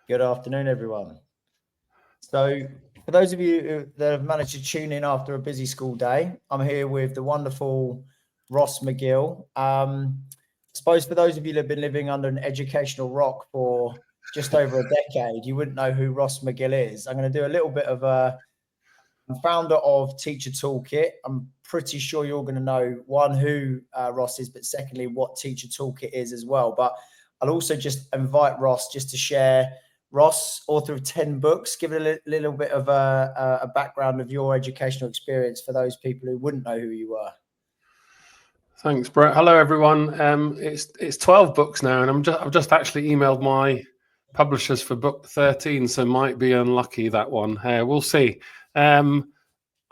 Good afternoon, everyone. So for those of you that have managed to tune in after a busy school day, I'm here with the wonderful Ross McGill. I suppose for those of you that have been living under an educational rock for just over a decade, you wouldn't know who Ross McGill is. I'm going to do a little bit of I'm founder of Teacher ToolKit. I'm pretty sure you're going to know, one, who Ross is, but secondly, what Teacher ToolKit is as well. But I'll also just invite Ross just to share. Ross, author of 10 books, give it a little bit of a background of your educational experience for those people who wouldn't know who you were. Thanks, Brett. Hello, everyone. It's 12 books now, and I've just actually emailed my publishers for book 13, so might be unlucky that one. We'll see. I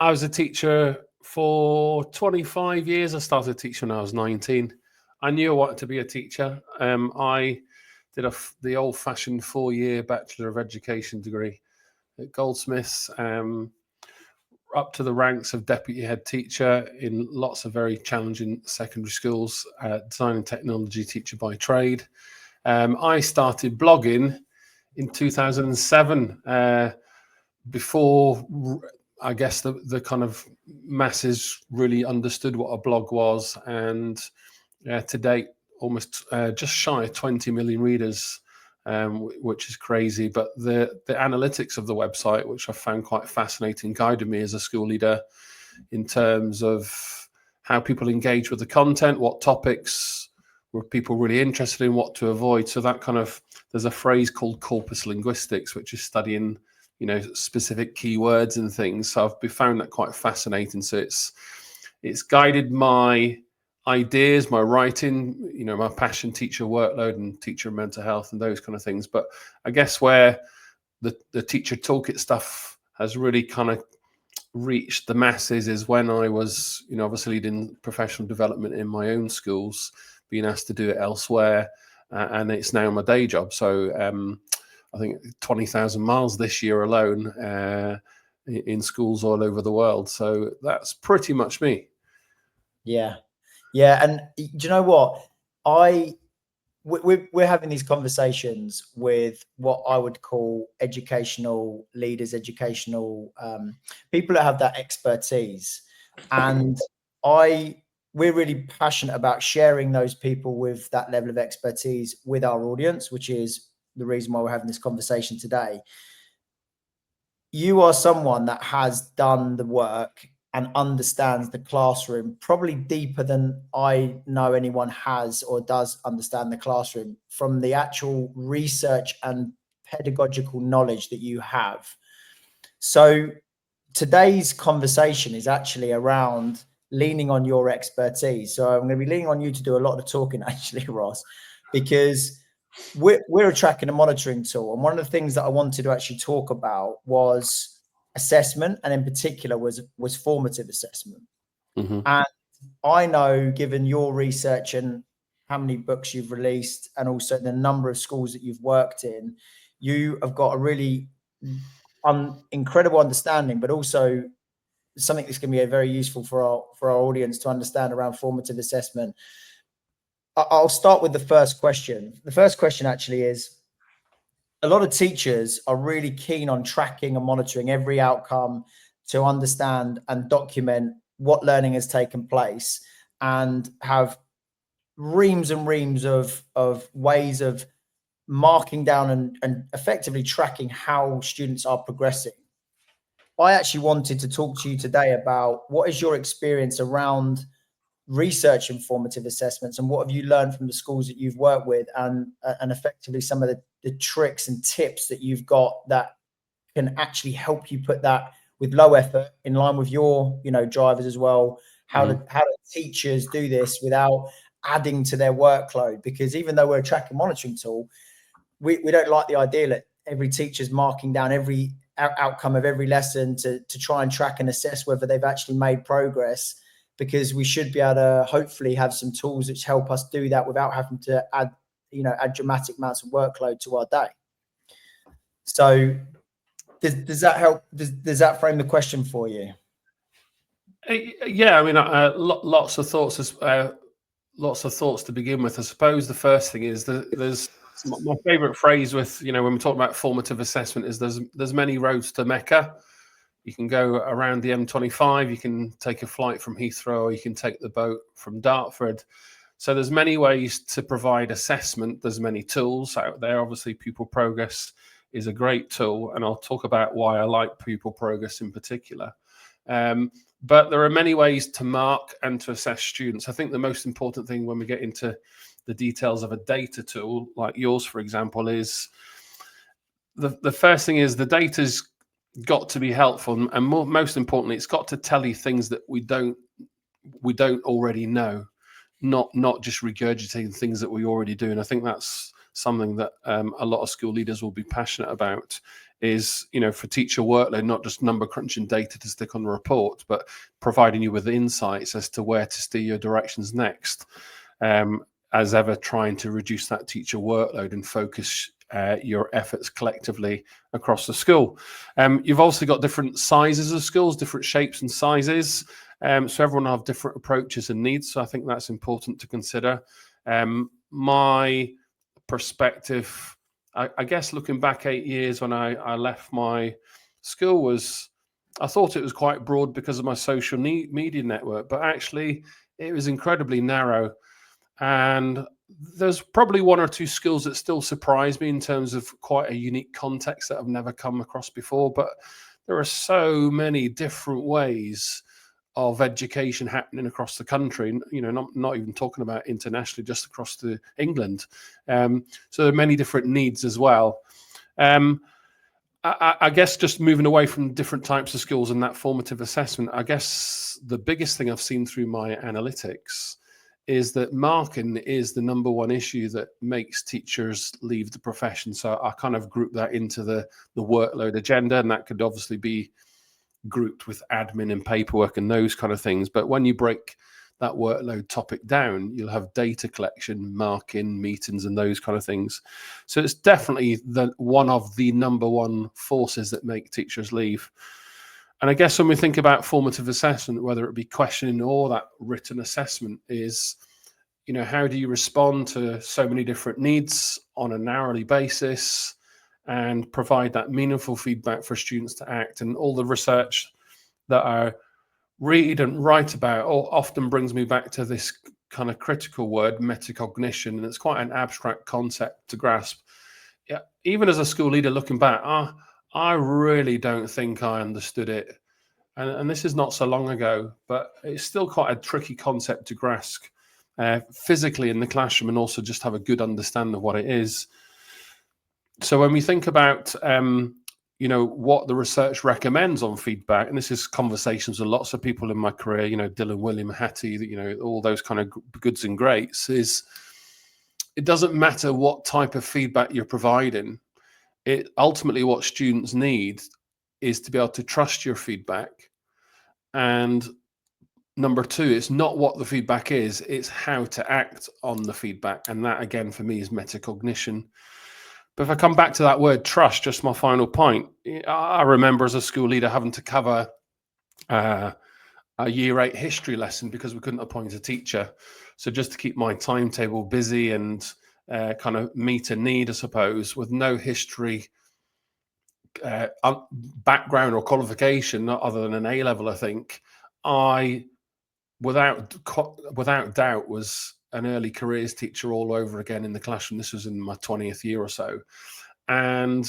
was a teacher for 25 years. I started teaching when I was 19. I knew I wanted to be a teacher. I did the old-fashioned 4-year Bachelor of Education degree at Goldsmiths, up to the ranks of deputy head teacher in lots of very challenging secondary schools, design and technology teacher by trade. I started blogging in 2007, before I guess the kind of masses really understood what a blog was, and to date, almost just shy of 20 million readers, which is crazy. But the analytics of the website, which I found quite fascinating, guided me as a school leader in terms of how people engage with the content, what topics were people really interested in, what to avoid. So that kind of, there's a phrase called corpus linguistics, which is studying, specific keywords and things. So I've found that quite fascinating. So it's guided my ideas, my writing, my passion, teacher workload and teacher mental health and those kind of things. But I guess where the Teacher ToolKit stuff has really kind of reached the masses is when I was, obviously leading professional development in my own schools, being asked to do it elsewhere, and it's now my day job. So I think 20,000 miles this year alone in schools all over the world. So that's pretty much me. Yeah. And do you know what? We're having these conversations with what I would call educational leaders, educational people that have that expertise. And we're really passionate about sharing those people with that level of expertise with our audience, which is the reason why we're having this conversation today. You are someone that has done the work and understands the classroom probably deeper than I know anyone has or does understand the classroom, from the actual research and pedagogical knowledge that you have. So today's conversation is actually around leaning on your expertise. So I'm going to be leaning on you to do a lot of talking, actually, Ross, because we're a tracking and monitoring tool. And one of the things that I wanted to actually talk about was assessment, and in particular was formative assessment. Mm-hmm. And I know, given your research and how many books you've released and also the number of schools that you've worked in, you have got a really incredible understanding, but also something that's going to be very useful for our audience to understand around formative assessment. I'll start with the first question. The first question actually is, a lot of teachers are really keen on tracking and monitoring every outcome to understand and document what learning has taken place, and have reams and reams of ways of marking down and effectively tracking how students are progressing. I actually wanted to talk to you today about what is your experience around research and formative assessments, and what have you learned from the schools that you've worked with, and effectively some of the tricks and tips that you've got that can actually help you put that with low effort in line with your drivers as well. How do teachers do this without adding to their workload? Because even though we're a track and monitoring tool, we don't like the idea that every teacher's marking down every outcome of every lesson to try and track and assess whether they've actually made progress, because we should be able to hopefully have some tools which help us do that without having to add dramatic amounts of workload to our day. So does that help? Does that frame the question for you? Yeah, I mean, lots of thoughts to begin with. I suppose the first thing is that there's My favorite phrase with, when we talk about formative assessment is there's many roads to Mecca. You can go around the M25, you can take a flight from Heathrow, or you can take the boat from Dartford. So there's many ways to provide assessment. There's many tools out there. Obviously, Pupil Progress is a great tool, and I'll talk about why I like Pupil Progress in particular. But there are many ways to mark and to assess students. I think the most important thing when we get into the details of a data tool like yours, for example, is the first thing is the data's got to be helpful, and most importantly, it's got to tell you things that we don't already know, not just regurgitating things that we already do. And I think that's something that a lot of school leaders will be passionate about, is, for teacher workload, not just number crunching data to stick on the report, but providing you with insights as to where to steer your directions next, as ever trying to reduce that teacher workload and focus your efforts collectively across the school. You've also got different sizes of schools, different shapes and sizes. So everyone will have different approaches and needs. So I think that's important to consider. My perspective, I guess, looking back 8 years when I left my school, was I thought it was quite broad because of my social media network, but actually it was incredibly narrow. And there's probably one or two schools that still surprise me in terms of quite a unique context that I've never come across before. But there are so many different ways of education happening across the country, not even talking about internationally, just across the England. So there are many different needs as well. I guess just moving away from different types of schools and that formative assessment, I guess the biggest thing I've seen through my analytics is that marking is the number one issue that makes teachers leave the profession. So I kind of group that into the workload agenda, and that could obviously be grouped with admin and paperwork and those kind of things. But when you break that workload topic down, you'll have data collection, marking, meetings, and those kind of things. So it's definitely one of the number one forces that make teachers leave. And I guess when we think about formative assessment, whether it be questioning or that written assessment, is, how do you respond to so many different needs on an hourly basis and provide that meaningful feedback for students to act? And all the research that I read and write about often brings me back to this kind of critical word, metacognition. And it's quite an abstract concept to grasp. Yeah, even as a school leader looking back, I really don't think I understood it. And this is not so long ago, but it's still quite a tricky concept to grasp physically in the classroom, and also just have a good understanding of what it is. So when we think about, what the research recommends on feedback, and this is conversations with lots of people in my career, Dylan, William, Hattie, all those kind of goods and greats, is it doesn't matter what type of feedback you're providing. It ultimately, what students need is to be able to trust your feedback. And number two, it's not what the feedback is, it's how to act on the feedback. And that, again, for me, is metacognition. But if I come back to that word trust, just my final point, I remember as a school leader having to cover a year 8 history lesson because we couldn't appoint a teacher. So just to keep my timetable busy and kind of meet a need, I suppose, with no history background or qualification, not other than an A-level, I think, I, without doubt, was an early careers teacher all over again in the classroom. This was in my 20th year or so. And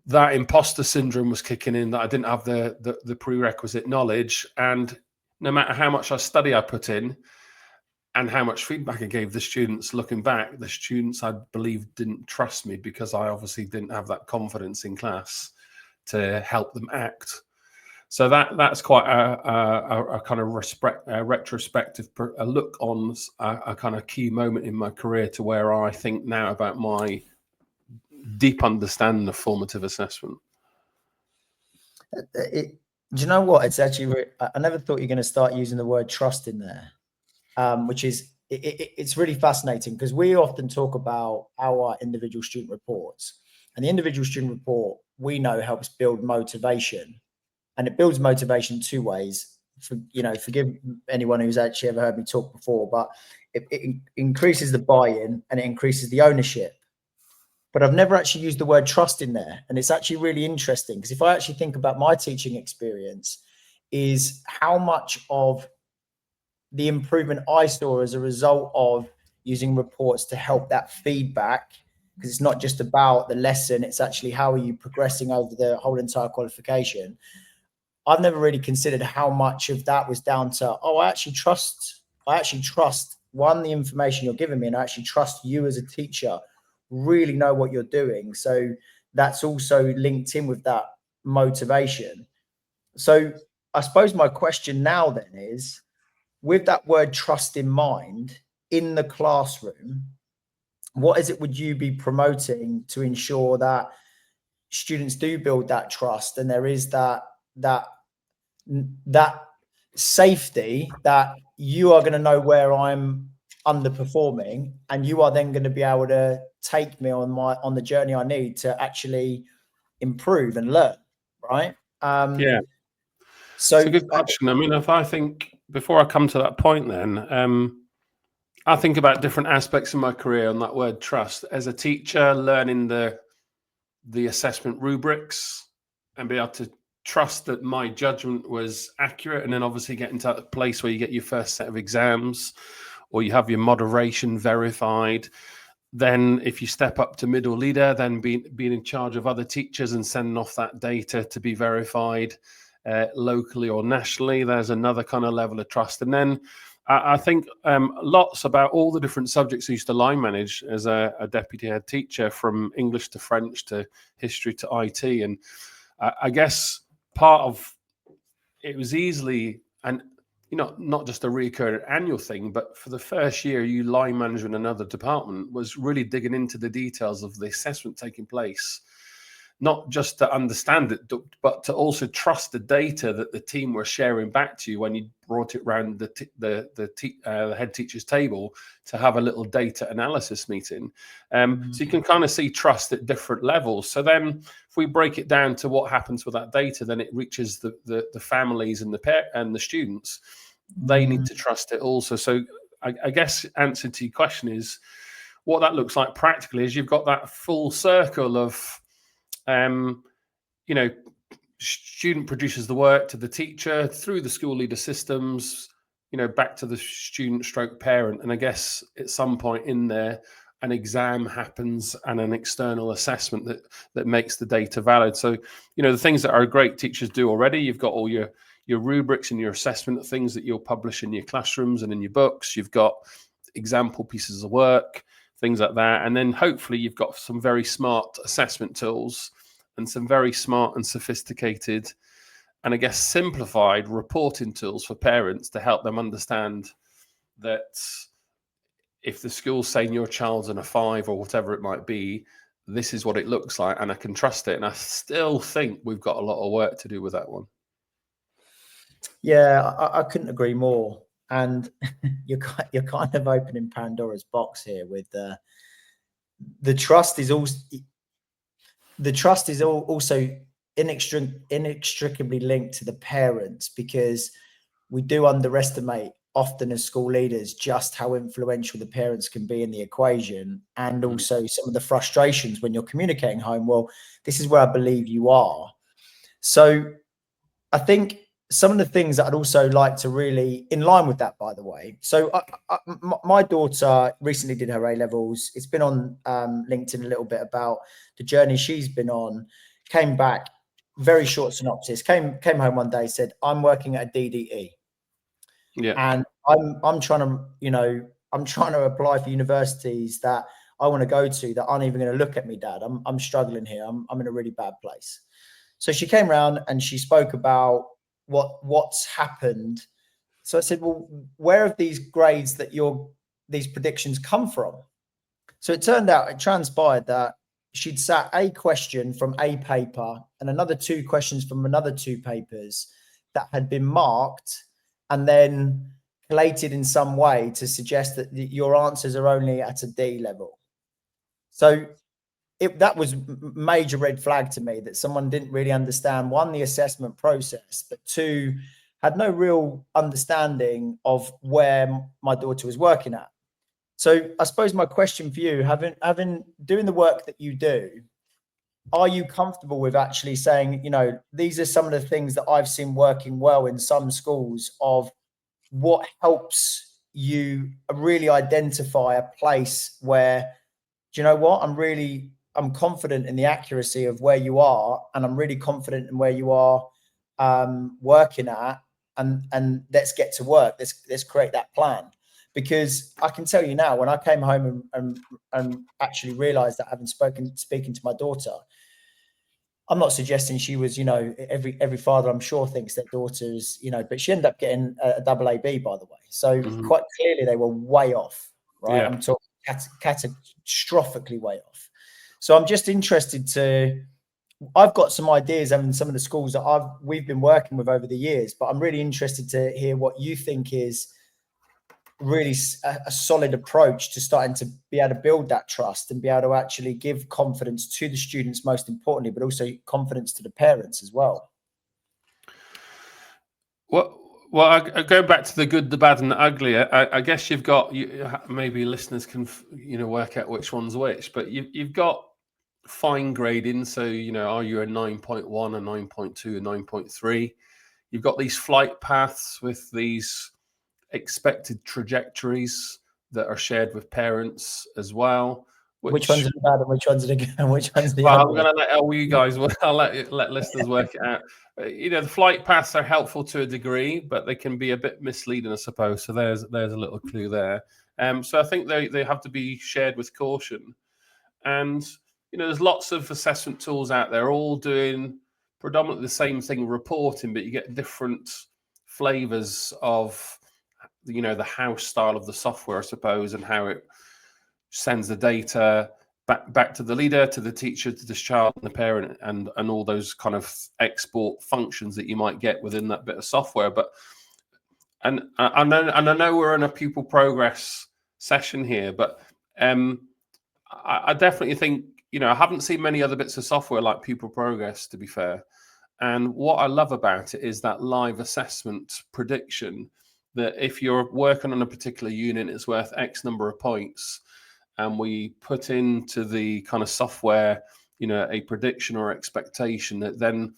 that imposter syndrome was kicking in, that I didn't have the prerequisite knowledge. And no matter how much study I put in and how much feedback I gave the students, looking back, the students, I believe, didn't trust me because I obviously didn't have that confidence in class to help them act. So that's quite a kind of retrospective look on a kind of key moment in my career, to where I think now about my deep understanding of formative assessment. Do you know what? It's actually, I never thought you're going to start using the word trust in there, which is, it's really fascinating, because we often talk about our individual student reports, and the individual student report, we know, helps build motivation. And it builds motivation two ways. forgive anyone who's actually ever heard me talk before, but it increases the buy-in and it increases the ownership. But I've never actually used the word trust in there. And it's actually really interesting, because if I actually think about my teaching experience, is how much of the improvement I saw as a result of using reports to help that feedback, because it's not just about the lesson, it's actually how are you progressing over the whole entire qualification. I've never really considered how much of that was down to, I actually trust one, the information you're giving me, and I actually trust you as a teacher really know what you're doing. So that's also linked in with that motivation. So I suppose my question now then is, with that word trust in mind, in the classroom, what is it would you be promoting to ensure that students do build that trust, and there is that safety that you are going to know where I'm underperforming, and you are then going to be able to take me on the journey I need to actually improve and learn, right? Yeah. So it's a good question. I mean, if I think, before I come to that point, then I think about different aspects of my career on that word trust. As a teacher, learning the assessment rubrics and be able to trust that my judgment was accurate, and then obviously getting to that place where you get your first set of exams or you have your moderation verified. Then if you step up to middle leader, then being in charge of other teachers and sending off that data to be verified locally or nationally, there's another kind of level of trust. And then I think lots about all the different subjects I used to line manage as a deputy head teacher, from English to French to history to IT. And I guess part of it was easily, and not just a recurring annual thing, but for the first year, you line manager in another department was really digging into the details of the assessment taking place, not just to understand it, but to also trust the data that the team were sharing back to you when you brought it around the head teacher's table to have a little data analysis meeting. So you can kind of see trust at different levels. So then if we break it down to what happens with that data, then it reaches the families and the students. They need to trust it also. So I guess answer to your question is, what that looks like practically is you've got that full circle of student produces the work to the teacher through the school leader systems, back to the student stroke parent. And I guess at some point in there, an exam happens and an external assessment that makes the data valid. So, the things that our great teachers do already, you've got all your rubrics and your assessment things that you'll publish in your classrooms and in your books. You've got example pieces of work, things like that. And then hopefully you've got some very smart assessment tools and some very smart and sophisticated, and I guess simplified reporting tools for parents to help them understand that if the school's saying your child's in a 5 or whatever it might be, this is what it looks like, and I can trust it. And I still think we've got a lot of work to do with that one. Yeah, I couldn't agree more. And you're kind of opening Pandora's box here with the trust is also inextricably linked to the parents, because we do underestimate often as school leaders just how influential the parents can be in the equation, and also some of the frustrations when you're communicating home. Well, this is where I believe you are. So I think some of the things that I'd also like to really, in line with that, by the way. So my daughter recently did her A-levels. It's been on LinkedIn a little bit about the journey she's been on. Came back, very short synopsis. Came home one day, said, "I'm working at a DDE." Yeah. And I'm trying to apply for universities that I want to go to that aren't even going to look at me, Dad. I'm struggling here. I'm in a really bad place. So she came around and she spoke about what's happened. So I said, well, where have these grades that these predictions come from? So it transpired that she'd sat a question from a paper and another 2 questions from another 2 papers that had been marked and then collated in some way to suggest that your answers are only at a D level. So that was major red flag to me, that someone didn't really understand, 1, the assessment process, but 2, had no real understanding of where my daughter was working at. So I suppose my question for you, having doing the work that you do, are you comfortable with actually saying, you know, these are some of the things that I've seen working well in some schools, of what helps you really identify a place where, do you know what, I'm confident in the accuracy of where you are, and I'm really confident in where you are working at, and let's get to work. Let's create that plan. Because I can tell you now, when I came home and actually realized that, having speaking to my daughter, I'm not suggesting she was, you know, every father I'm sure thinks their daughter is, you know, but she ended up getting a double AB, by the way. So quite clearly they were way off, right? Yeah. I'm talking catastrophically way off. So I'm just interested I've got some ideas having some of the schools that we've been working with over the years, but I'm really interested to hear what you think is really a solid approach to starting to be able to build that trust and be able to actually give confidence to the students, most importantly, but also confidence to the parents as well. Well, I go back to the good, the bad, and the ugly. I guess you've got, maybe listeners can, you know, work out which one's which, but you've got fine grading. So, you know, are you a 9.1, a 9.2, a 9.3? You've got these flight paths with these expected trajectories that are shared with parents as well. Which ones are the bad and which ones are the good and which ones are the well, ugly? I'm going to let all you guys. I'll let listeners work it out. You know, the flight paths are helpful to a degree, but they can be a bit misleading, I suppose. So there's a little clue there. So I think they have to be shared with caution. And you know, there's lots of assessment tools out there, all doing predominantly the same thing, reporting, but you get different flavors of, you know, the house style of the software, I suppose, and how it sends the data back to the leader, to the teacher, to the child and the parent, and all those kind of export functions that you might get within that bit of software. But and I know we're in a pupil progress session here, but I definitely think, you know, I haven't seen many other bits of software like pupil progress, to be fair. And what I love about it is that live assessment prediction, that if you're working on a particular unit, it's worth X number of points. And we put into the kind of software, you know, a prediction or expectation that then,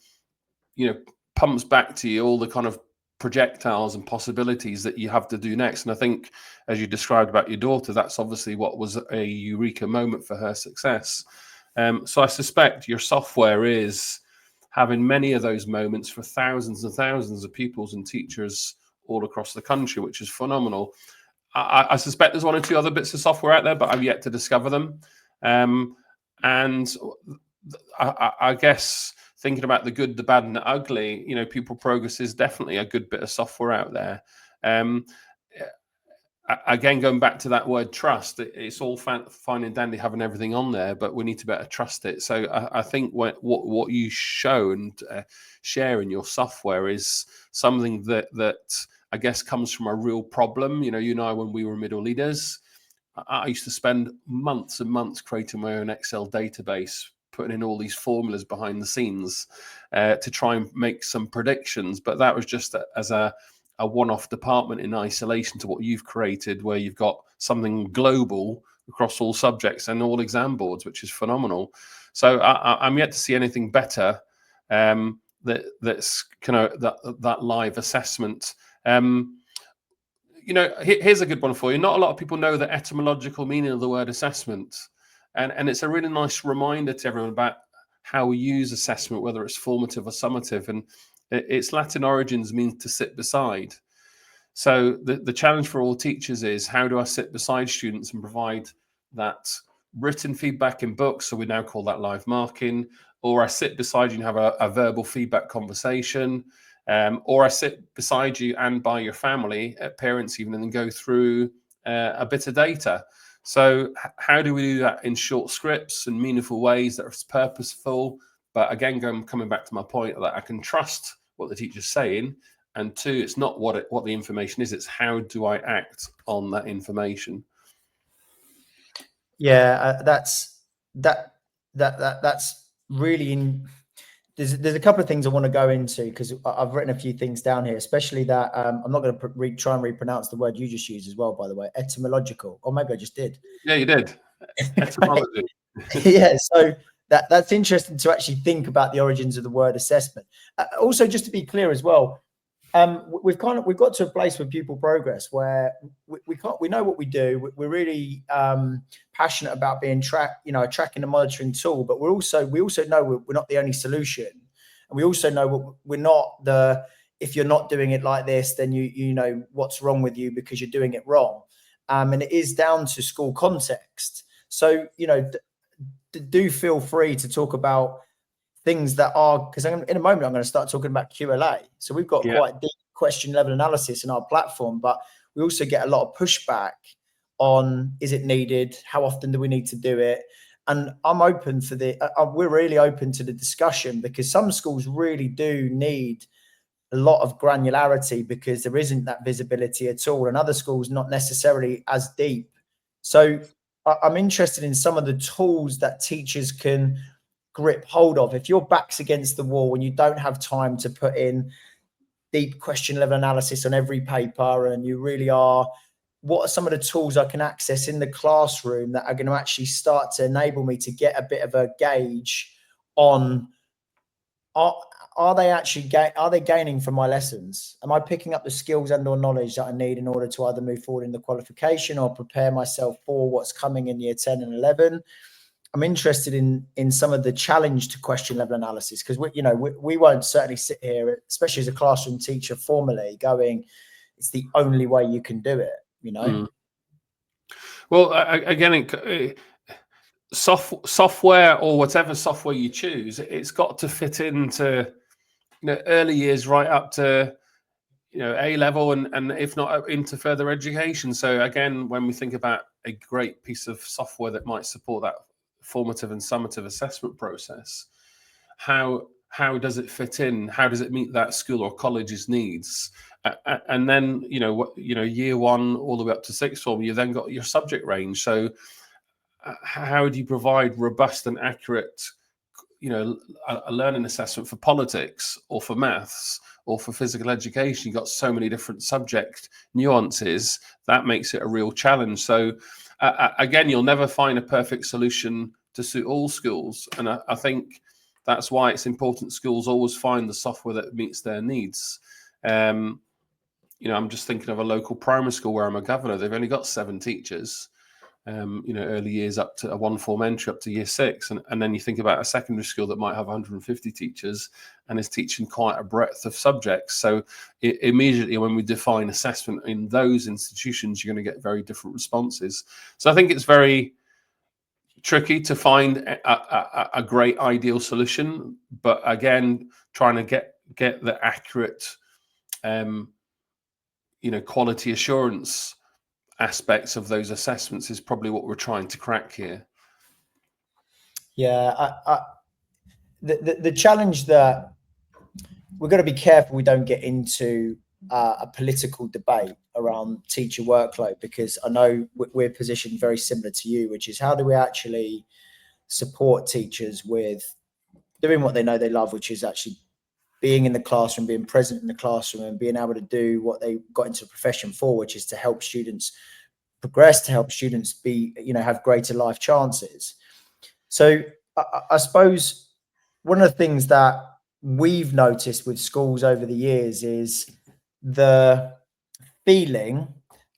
you know, pumps back to you all the kind of projectiles and possibilities that you have to do next. And I think, as you described about your daughter, that's obviously what was a eureka moment for her success. So I suspect your software is having many of those moments for thousands and thousands of pupils and teachers all across the country, which is phenomenal. I suspect there's one or two other bits of software out there, but I've yet to discover them. And I guess thinking about the good, the bad, and the ugly, you know, Pupil Progress is definitely a good bit of software out there. Again, going back to that word trust, it's all fine and dandy having everything on there, but we need to better trust it. So I think what you show and share in your software is something that I guess comes from a real problem. You know, you and I, when we were middle leaders, I used to spend months and months creating my own Excel database, putting in all these formulas behind the scenes to try and make some predictions. But that was just as a one-off department in isolation to what you've created, where you've got something global across all subjects and all exam boards, which is phenomenal. So I'm yet to see anything better that's kind of that live assessment. You know, here's a good one for you. Not a lot of people know the etymological meaning of the word assessment. And it's a really nice reminder to everyone about how we use assessment, whether it's formative or summative. And its Latin origins means to sit beside. So the challenge for all teachers is, how do I sit beside students and provide that written feedback in books? So we now call that live marking. Or I sit beside you and have a verbal feedback conversation. Or I sit beside you and by your family, parents even, and then go through a bit of data. So how do we do that in short scripts and meaningful ways that are purposeful? But again, coming back to my point that I can trust what the teacher's saying, and two, it's not what the information is; it's how do I act on that information. Yeah, that's really there's a couple of things I want to go into, because I've written a few things down here, especially that I'm not going to try and repronounce the word you just used as well, by the way, etymological, or maybe I just did. Yeah, you did. Etymology. Yeah, so that's interesting to actually think about the origins of the word assessment. Also, just to be clear as well, we've got to a place with pupil progress where we know what we do. We're really passionate about being tracking and monitoring tool, but we also know we're not the only solution, and we also know we're not the, if you're not doing it like this, then you know what's wrong with you because you're doing it wrong, and it is down to school context. So do feel free to talk about things that are, because in a moment I'm going to start talking about QLA. So we've got quite deep question level analysis in our platform, but we also get a lot of pushback on, is it needed? How often do we need to do it? And I'm open for we're really open to the discussion, because some schools really do need a lot of granularity because there isn't that visibility at all, and other schools not necessarily as deep. So I'm interested in some of the tools that teachers can grip hold of. If your back's against the wall and you don't have time to put in deep question level analysis on every paper, and you really are, what are some of the tools I can access in the classroom that are going to actually start to enable me to get a bit of a gauge on, are they gaining from my lessons? Am I picking up the skills and or knowledge that I need in order to either move forward in the qualification or prepare myself for what's coming in year 10 and 11? I'm interested in some of the challenge to question level analysis, because we won't certainly sit here, especially as a classroom teacher, formally going, it's the only way you can do it. Well, again, software or whatever software you choose, it's got to fit into early years right up to A level, and if not into further education. So again, when we think about a great piece of software that might support that formative and summative assessment process, how does it fit in? How does it meet that school or college's needs? And then year one all the way up to sixth form, you then got your subject range. So how do you provide robust and accurate a learning assessment for politics or for maths or for physical education? You've got so many different subject nuances that makes it a real challenge. So again, you'll never find a perfect solution to suit all schools, and I think that's why it's important schools always find the software that meets their needs. I'm just thinking of a local primary school where I'm a governor. They've only got 7 teachers. Early years up to a 1 form entry up to year 6. And then you think about a secondary school that might have 150 teachers and is teaching quite a breadth of subjects. So immediately when we define assessment in those institutions, you're going to get very different responses. So I think it's very tricky to find a great ideal solution. But again, trying to get the accurate, quality assurance aspects of those assessments is probably what we're trying to crack here. Yeah, the challenge that we've got to be careful we don't get into a political debate around teacher workload, because I know we're positioned very similar to you, which is how do we actually support teachers with doing what they know they love, which is actually being in the classroom, being present in the classroom, and being able to do what they got into the profession for, which is to help students progress, to help students be, have greater life chances. So I suppose one of the things that we've noticed with schools over the years is the feeling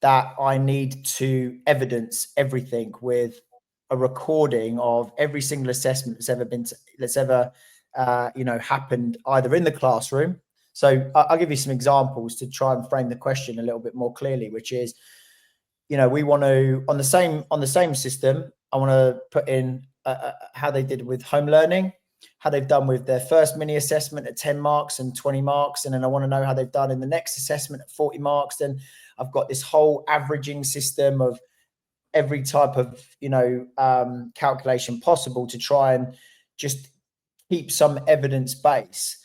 that I need to evidence everything with a recording of every single assessment that's ever happened either in the classroom. So I'll give you some examples to try and frame the question a little bit more clearly, which is, we want to, on the same system, I want to put in how they did with home learning, how they've done with their first mini assessment at 10 marks and 20 marks. And then I want to know how they've done in the next assessment at 40 marks. Then I've got this whole averaging system of every type of, calculation possible to try and just keep some evidence base.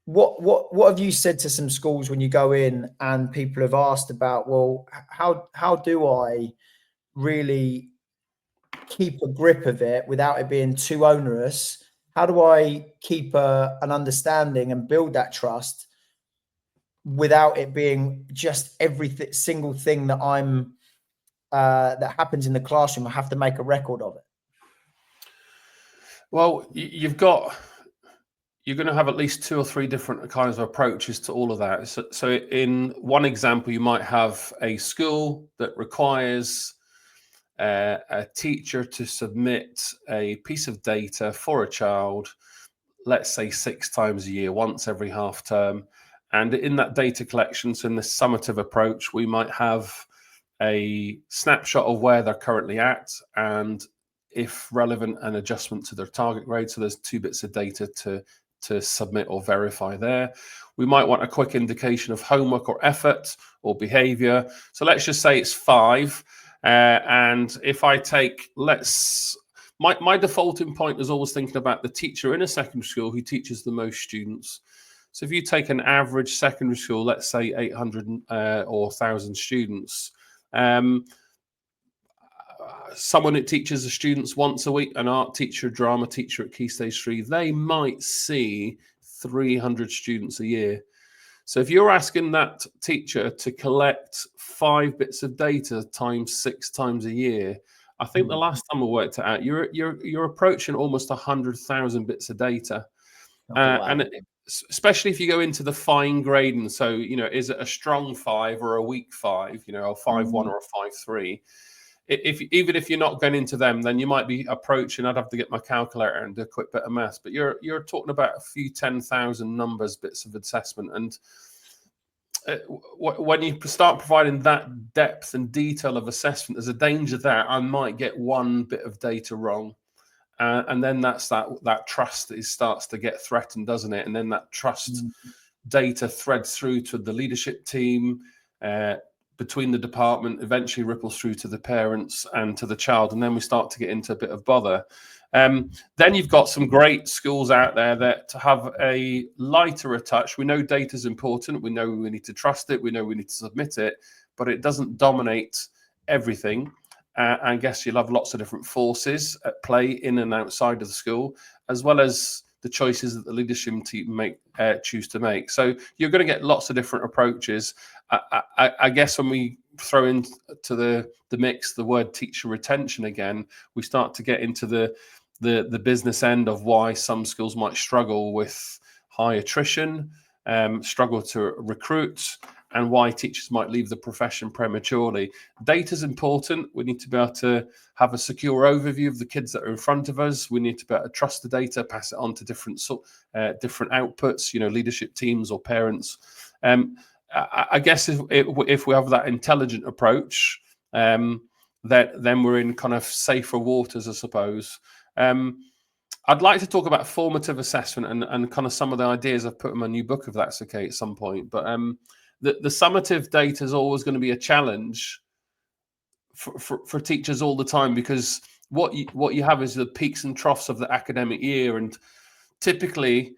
What have you said to some schools when you go in and people have asked about, well, how do I really keep a grip of it without it being too onerous? how do I keep an understanding and build that trust without it being just every single thing that that happens in the classroom, I have to make a record of it? Well, you're going to have at least 2 or 3 different kinds of approaches to all of that. So in one example, you might have a school that requires a teacher to submit a piece of data for a child, let's say 6 times a year, once every half term. And in that data collection, so in this summative approach, we might have a snapshot of where they're currently at, and if relevant, an adjustment to their target grade. So there's 2 bits of data to submit or verify there. We might want a quick indication of homework or effort or behavior. So let's just say it's 5. And if I take, my defaulting point is always thinking about the teacher in a secondary school who teaches the most students. So if you take an average secondary school, let's say 800 or 1,000 students, someone that teaches the students once a week, an art teacher, a drama teacher at Key Stage 3, they might see 300 students a year. So if you're asking that teacher to collect 5 bits of data times 6 times a year, I think the last time I worked it out, you're approaching almost 100,000 bits of data. Wow. And especially if you go into the fine grading, so, is it a strong 5 or a weak 5, a 5-1 or a 5-3? Even if you're not going into them, then you might be approaching, I'd have to get my calculator and do a quick bit of maths, but you're talking about a few 10,000 numbers, bits of assessment. And when you start providing that depth and detail of assessment, there's a danger that I might get 1 bit of data wrong. And then that's that trust starts to get threatened, doesn't it? And then that trust data threads through to the leadership team, between the department, eventually ripples through to the parents and to the child. And then we start to get into a bit of bother. Then you've got some great schools out there that have a lighter touch. We know data is important. We know we need to trust it. We know we need to submit it, but it doesn't dominate everything. I guess you'll have lots of different forces at play in and outside of the school, as well as the choices that the leadership team choose to make. So you're going to get lots of different approaches. I guess when we throw into the mix the word teacher retention again, we start to get into the business end of why some schools might struggle with high attrition, struggle to recruit, and why teachers might leave the profession prematurely. Data is important. We need to be able to have a secure overview of the kids that are in front of us. We need to be able to trust the data, pass it on to different outputs, leadership teams or parents. I guess if we have that intelligent approach, then we're in kind of safer waters, I suppose. I'd like to talk about formative assessment and kind of some of the ideas I've put in my new book, if that's okay, at some point. But the summative data is always going to be a challenge for teachers all the time, because what you have is the peaks and troughs of the academic year, and typically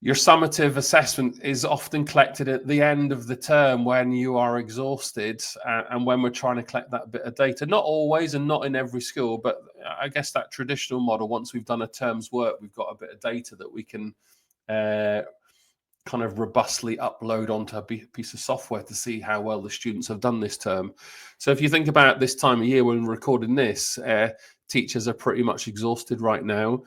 your summative assessment is often collected at the end of the term when you are exhausted and when we're trying to collect that bit of data. Not always and not in every school, but I guess that traditional model, once we've done a term's work, we've got a bit of data that we can kind of robustly upload onto a piece of software to see how well the students have done this term. So if you think about this time of year when we're recording this, teachers are pretty much exhausted right now.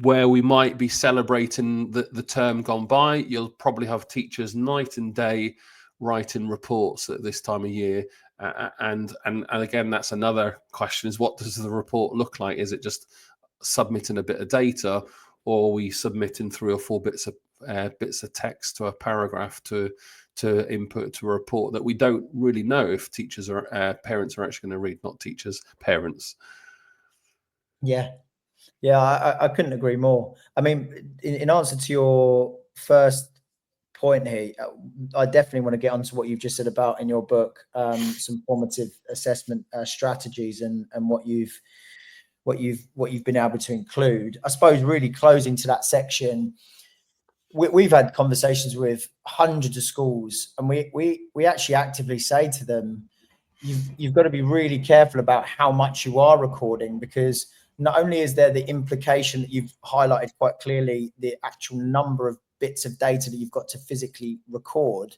Where we might be celebrating the term gone by, you'll probably have teachers night and day writing reports at this time of year. And again, that's another question, is what does the report look like? Is it just submitting a bit of data, or are we submitting 3 or 4 bits of text to a paragraph to input to a report that we don't really know if teachers or parents are actually going to read? Not teachers, parents. Yeah, I couldn't agree more. I mean, in answer to your first point here, I definitely want to get onto what you've just said about in your book, some formative assessment strategies and what you've been able to include. I suppose really closing to that section, we've had conversations with hundreds of schools, and we actually actively say to them, you've got to be really careful about how much you are recording, because not only is there the implication that you've highlighted quite clearly, the actual number of bits of data that you've got to physically record,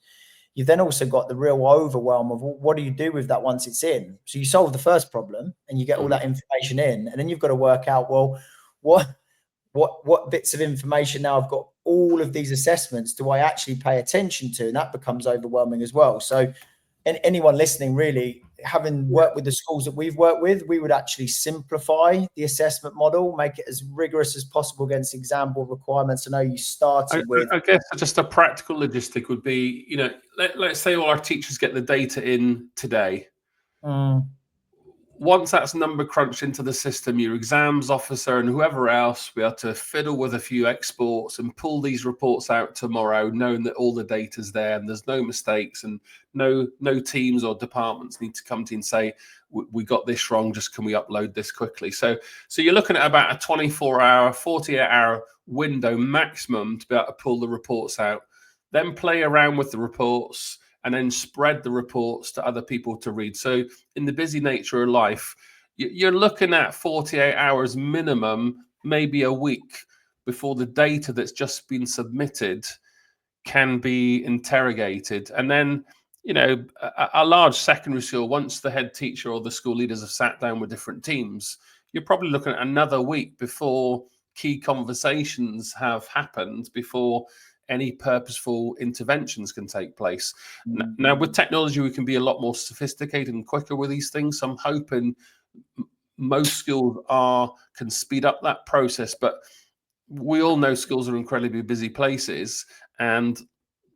you've then also got the real overwhelm of what do you do with that once it's in? So you solve the first problem and you get all that information in, and then you've got to work out, well, what bits of information now I've got all of these assessments do I actually pay attention to? And that becomes overwhelming as well. So anyone listening, really, having worked with the schools that we've worked with, we would actually simplify the assessment model, make it as rigorous as possible against exam board requirements. I know you started with... I guess just a practical logistic would be, you know, let's say all our teachers get the data in today. Once that's number crunched into the system, your exams officer and whoever else will be able to fiddle with a few exports and pull these reports out tomorrow, knowing that all the data's there and there's no mistakes, and no teams or departments need to come to you and say, we got this wrong, just can we upload this quickly? So you're looking at about a 24-hour, 48-hour window maximum to be able to pull the reports out, then play around with the reports, and then spread the reports to other people to read. So in the busy nature of life, you're looking at 48 hours minimum, maybe a week, before the data that's just been submitted can be interrogated. And then, you know, a large secondary school, once the head teacher or the school leaders have sat down with different teams, you're probably looking at another week before key conversations have happened, before any purposeful interventions can take place. Now, with technology, we can be a lot more sophisticated and quicker with these things. So I'm hoping most schools can speed up that process. But we all know schools are incredibly busy places, and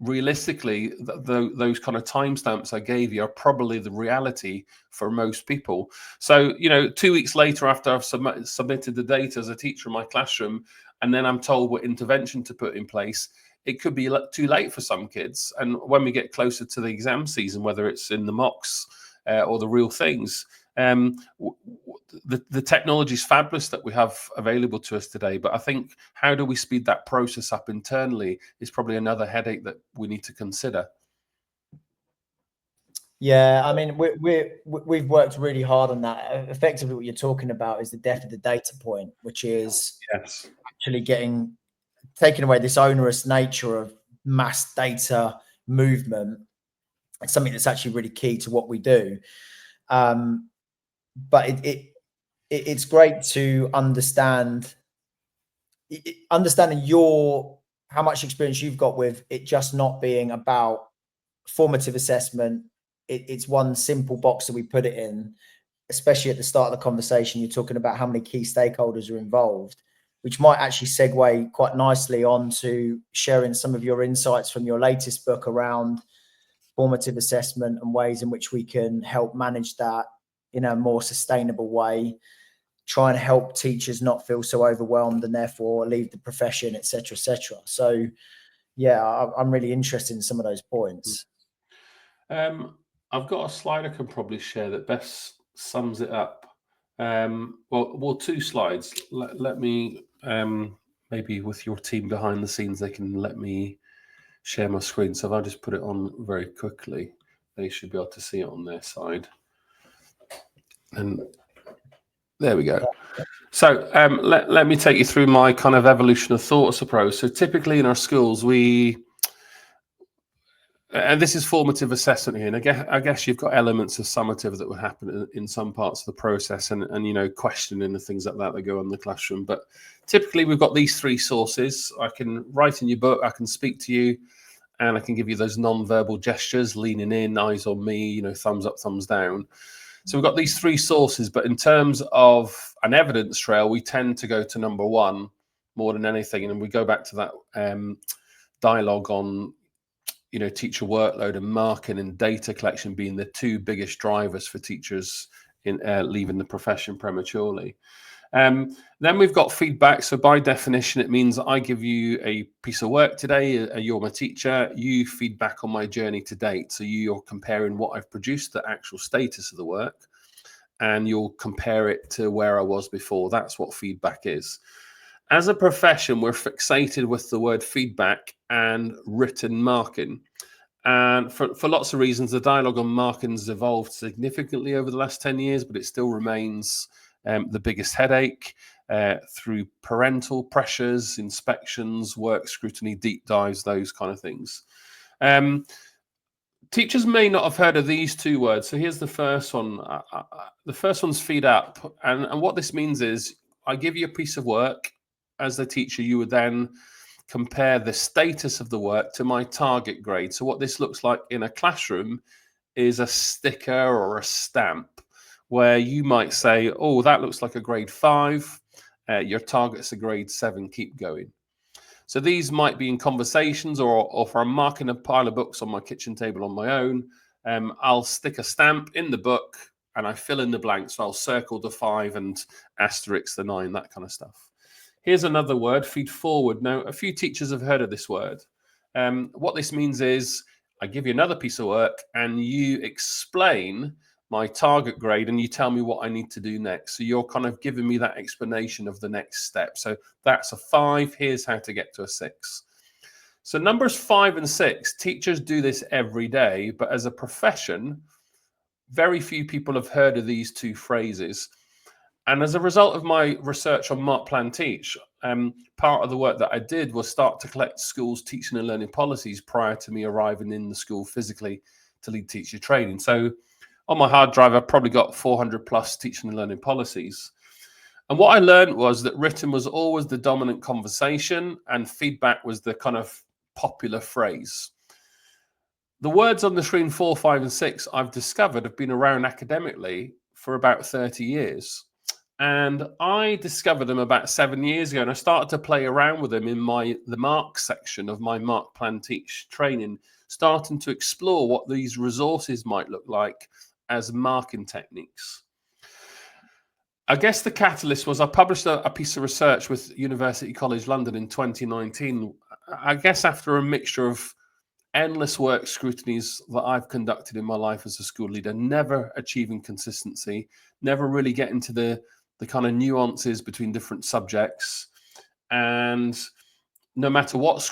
realistically, those kind of timestamps I gave you are probably the reality for most people. So, you know, 2 weeks later, after I've submitted the data as a teacher in my classroom, and then I'm told what intervention to put in place, it could be too late for some kids. And when we get closer to the exam season, whether it's in the mocks or the real things, the technology is fabulous that we have available to us today. But I think how do we speed that process up internally is probably another headache that we need to consider. Yeah, I mean, we've worked really hard on that. Effectively, what you're talking about is the death of the data point, which is actually taking away this onerous nature of mass data movement. It's something that's actually really key to what we do. But it's great to understanding how much experience you've got with it just not being about formative assessment. It's one simple box that we put it in, especially at the start of the conversation. You're talking about how many key stakeholders are involved, which might actually segue quite nicely onto sharing some of your insights from your latest book around formative assessment and ways in which we can help manage that in a more sustainable way, try and help teachers not feel so overwhelmed and therefore leave the profession, et cetera, et cetera. So yeah, I'm really interested in some of those points. I've got a slide I can probably share that best sums it up. Well, two slides. Let me, maybe with your team behind the scenes, they can let me share my screen. So if I just put it on very quickly, they should be able to see it on their side. And there we go. So let me take you through my kind of evolution of thought, I suppose. So typically in our schools, and this is formative assessment here, and I guess you've got elements of summative that would happen in some parts of the process, and you know, questioning and things like that go on in the classroom. But typically we've got these three sources. I can write in your book, I can speak to you, and I can give you those non-verbal gestures, leaning in, eyes on me, you know, thumbs up, thumbs down. So we've got these three sources, but in terms of an evidence trail, we tend to go to number one more than anything, and we go back to that dialogue on, you know, teacher workload and marking and data collection being the two biggest drivers for teachers in leaving the profession prematurely. Then we've got feedback. So by definition, it means I give you a piece of work today. You're my teacher. You feedback on my journey to date. So you're comparing what I've produced, the actual status of the work, and you'll compare it to where I was before. That's what feedback is. As a profession, we're fixated with the word feedback and written marking. And for lots of reasons, the dialogue on marking has evolved significantly over the last 10 years, but it still remains the biggest headache, through parental pressures, inspections, work scrutiny, deep dives, those kind of things. Teachers may not have heard of these two words. So here's the first one. The first one's feed up. And what this means is I give you a piece of work. As the teacher, you would then compare the status of the work to my target grade. So what this looks like in a classroom is a sticker or a stamp where you might say, oh, that looks like a grade 5. Your target's a grade 7. Keep going. So these might be in conversations, or if I'm marking a pile of books on my kitchen table on my own, I'll stick a stamp in the book and I fill in the blanks. So I'll circle the 5 and asterisk the 9, that kind of stuff. Here's another word, feed forward. Now, a few teachers have heard of this word. What this means is I give you another piece of work and you explain my target grade and you tell me what I need to do next. So you're kind of giving me that explanation of the next step. So that's a 5. Here's how to get to a 6. So numbers 5 and 6, teachers do this every day, but as a profession, very few people have heard of these two phrases. And as a result of my research on Mark Plan Teach, part of the work that I did was start to collect schools' teaching and learning policies prior to me arriving in the school physically to lead teacher training. So on my hard drive, I've probably got 400 plus teaching and learning policies. And what I learned was that written was always the dominant conversation and feedback was the kind of popular phrase. The words on the screen 4, 5, and 6 I've discovered have been around academically for about 30 years. And I discovered them about 7 years ago, and I started to play around with them in the Mark section of my Mark Plan Teach training, starting to explore what these resources might look like as marking techniques. I guess the catalyst was I published a piece of research with University College London in 2019. I guess after a mixture of endless work scrutinies that I've conducted in my life as a school leader, never achieving consistency, never really getting to the kind of nuances between different subjects, and no matter what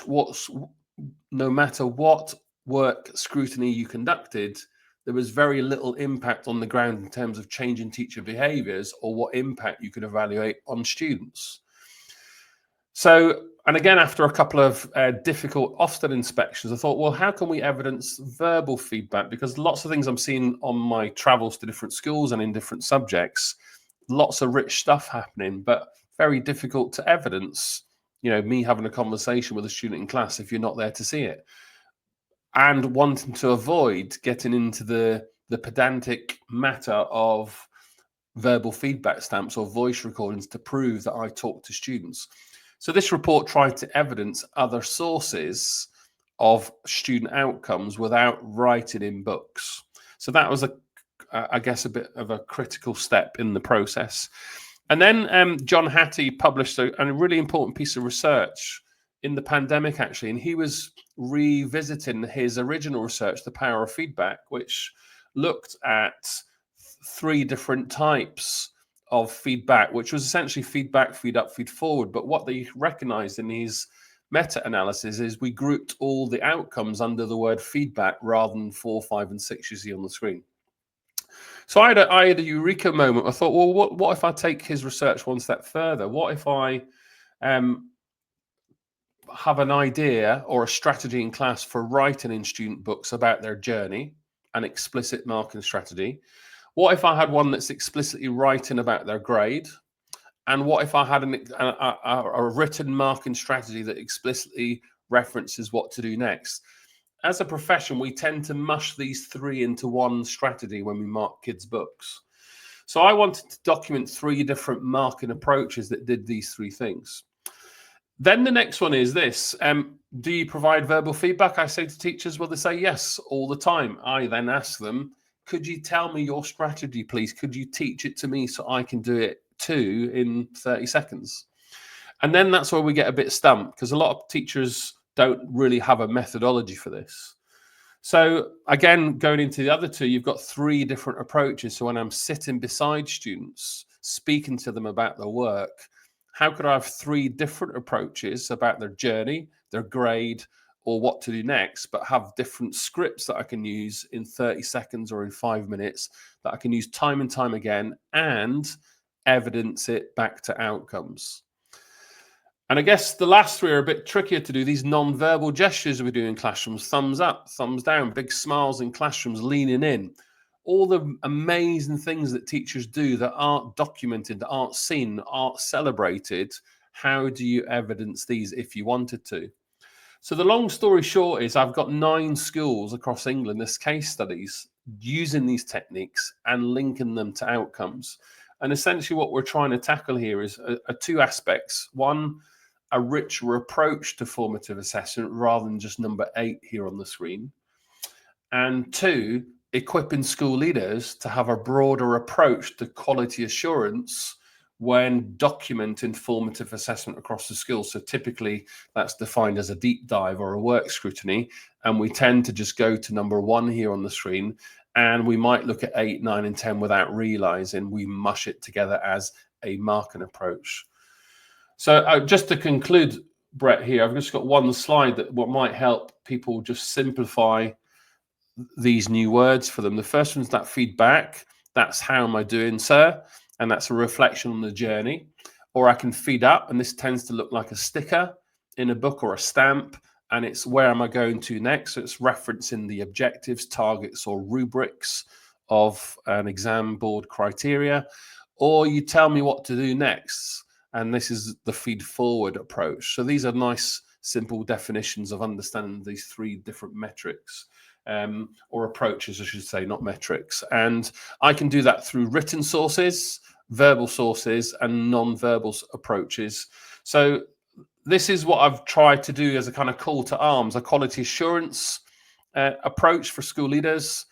work scrutiny you conducted, there was very little impact on the ground in terms of changing teacher behaviors or what impact you could evaluate on students. So, and again, after a couple of difficult Ofsted inspections, I thought, well, how can we evidence verbal feedback? Because lots of things I'm seeing on my travels to different schools and in different subjects, lots of rich stuff happening, but very difficult to evidence, me having a conversation with a student in class if you're not there to see it. And wanting to avoid getting into the pedantic matter of verbal feedback stamps or voice recordings to prove that I talk to students. So this report tried to evidence other sources of student outcomes without writing in books. So that was, I guess, a bit of a critical step in the process. And then John Hattie published a really important piece of research in the pandemic, actually, and he was revisiting his original research, The Power of Feedback, which looked at 3 different types of feedback, which was essentially feedback, feed up, feed forward. But what they recognized in his meta-analysis is we grouped all the outcomes under the word feedback rather than 4, 5, and 6 you see on the screen. So I had a eureka moment. I thought, well, what if I take his research one step further? What if I have an idea or a strategy in class for writing in student books about their journey, an explicit marking strategy? What if I had one that's explicitly writing about their grade? And what if I had a written marking strategy that explicitly references what to do next? As a profession, we tend to mush these 3 into one strategy when we mark kids' books. So I wanted to document 3 different marking approaches that did these 3 things. Then the next one is this. Do you provide verbal feedback? I say to teachers, well, they say yes all the time. I then ask them, could you tell me your strategy, please? Could you teach it to me so I can do it too in 30 seconds? And then that's where we get a bit stumped, because a lot of teachers don't really have a methodology for this. So again, going into the other 2, you've got 3 different approaches. So when I'm sitting beside students, speaking to them about their work, how could I have 3 different approaches about their journey, their grade, or what to do next, but have different scripts that I can use in 30 seconds or in 5 minutes that I can use time and time again, and evidence it back to outcomes. And I guess the last three are a bit trickier to do. These non-verbal gestures we do in classrooms, thumbs up, thumbs down, big smiles in classrooms, leaning in. All the amazing things that teachers do that aren't documented, that aren't seen, aren't celebrated. How do you evidence these if you wanted to? So the long story short is I've got 9 schools across England, this case studies, using these techniques and linking them to outcomes. And essentially what we're trying to tackle here is 2 aspects. One, a richer approach to formative assessment rather than just number 8 here on the screen. And 2, equipping school leaders to have a broader approach to quality assurance when documenting formative assessment across the schools. So typically that's defined as a deep dive or a work scrutiny. And we tend to just go to number 1 here on the screen. And we might look at 8, 9, and 10 without realizing we mush it together as a marking approach. So just to conclude, Brett, here, I've just got one slide that what might help people just simplify these new words for them. The first one's that feedback. That's how am I doing, sir? And that's a reflection on the journey. Or I can feed up, and this tends to look like a sticker in a book or a stamp, and it's where am I going to next? So it's referencing the objectives, targets, or rubrics of an exam board criteria. Or you tell me what to do next. And this is the feed forward approach. So these are nice, simple definitions of understanding these 3 different metrics, or approaches, I should say, not metrics. And I can do that through written sources, verbal sources, and non-verbal approaches. So this is what I've tried to do as a kind of call to arms, a quality assurance approach for school leaders,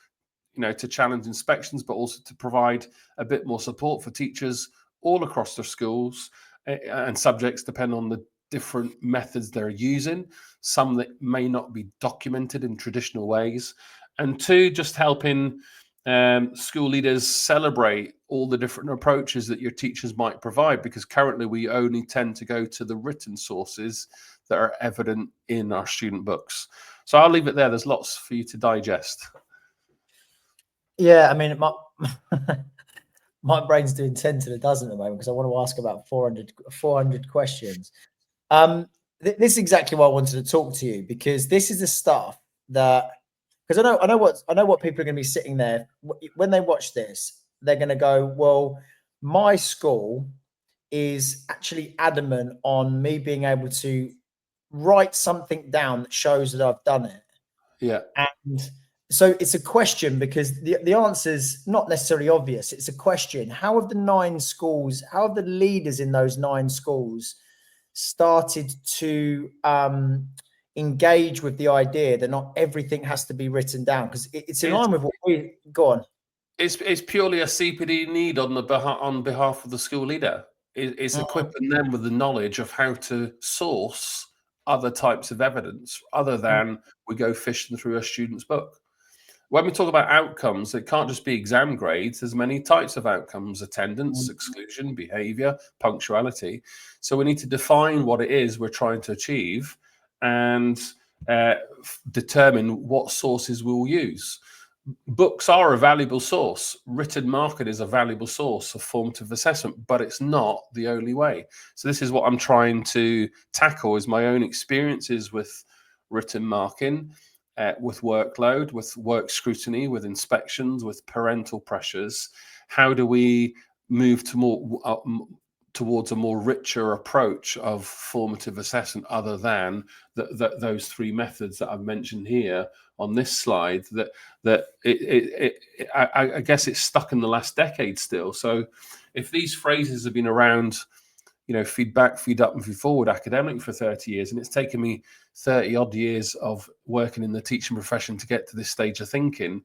to challenge inspections, but also to provide a bit more support for teachers all across their schools. And subjects depend on the different methods they're using, some that may not be documented in traditional ways. And 2, just helping school leaders celebrate all the different approaches that your teachers might provide, because currently we only tend to go to the written sources that are evident in our student books. So I'll leave it there. There's lots for you to digest. Yeah, I mean, my brain's doing 10 to the dozen at the moment because I want to ask about 400 questions. This is exactly why I wanted to talk to you, because this is the stuff that, because I know what people are going to be sitting there when they watch this. They're going to go, well, my school is actually adamant on me being able to write something down that shows that I've done it. Yeah. And so it's a question, because the answer is not necessarily obvious. It's a question. How have the 9 schools, how have the leaders in those 9 schools started to engage with the idea that not everything has to be written down? Because it's in line with what we go on. It's purely a CPD need on behalf of the school leader. It's equipping them with the knowledge of how to source other types of evidence other than we go fishing through a student's book. When we talk about outcomes, it can't just be exam grades. There's many types of outcomes: attendance, exclusion, behavior, punctuality. So we need to define what it is we're trying to achieve and determine what sources we'll use. Books are a valuable source. Written marking is a valuable source of formative assessment, but it's not the only way. So this is what I'm trying to tackle, is my own experiences with written marking, with workload, with work scrutiny, with inspections, with parental pressures. How do we move to towards a more richer approach of formative assessment other than those 3 methods that I've mentioned here on this slide? I guess it's stuck in the last decade still. So if these phrases have been around, feedback, feed up, and feed forward academic for 30 years, and it's taken me 30 odd years of working in the teaching profession to get to this stage of thinking,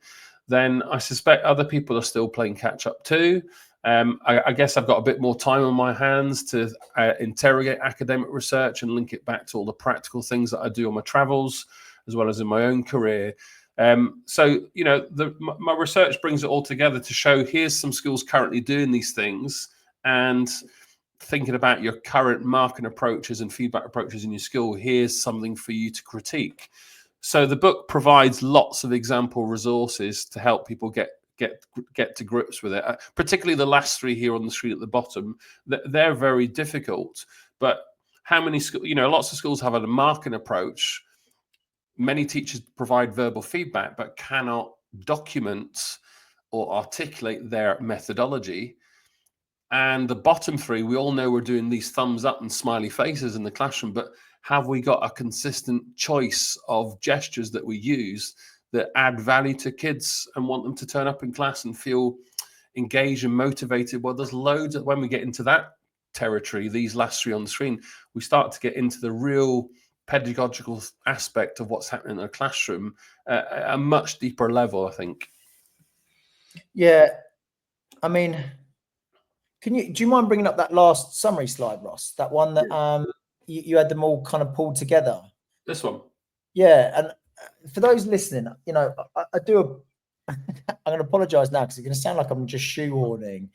then I suspect other people are still playing catch up too. I guess I've got a bit more time on my hands to interrogate academic research and link it back to all the practical things that I do on my travels, as well as in my own career. So, my research brings it all together to show here's some schools currently doing these things, and thinking about your current marking approaches and feedback approaches in your school, here's something for you to critique. So the book provides lots of example resources to help people get get to grips with it. Particularly the last three here on the screen at the bottom, they're very difficult. But how many schools, lots of schools have a marking approach. Many teachers provide verbal feedback, but cannot document or articulate their methodology. And the bottom three, we all know we're doing these thumbs up and smiley faces in the classroom, but have we got a consistent choice of gestures that we use that add value to kids and want them to turn up in class and feel engaged and motivated? Well, there's loads of, when we get into that territory, these last three on the screen, we start to get into the real pedagogical aspect of what's happening in a classroom at a much deeper level, I think. Yeah, I mean, do you mind bringing up that last summary slide, Ross? That one that you had them all kind of pulled together. This one. Yeah, and for those listening, I do. I'm going to apologise now because it's going to sound like I'm just shoehorning,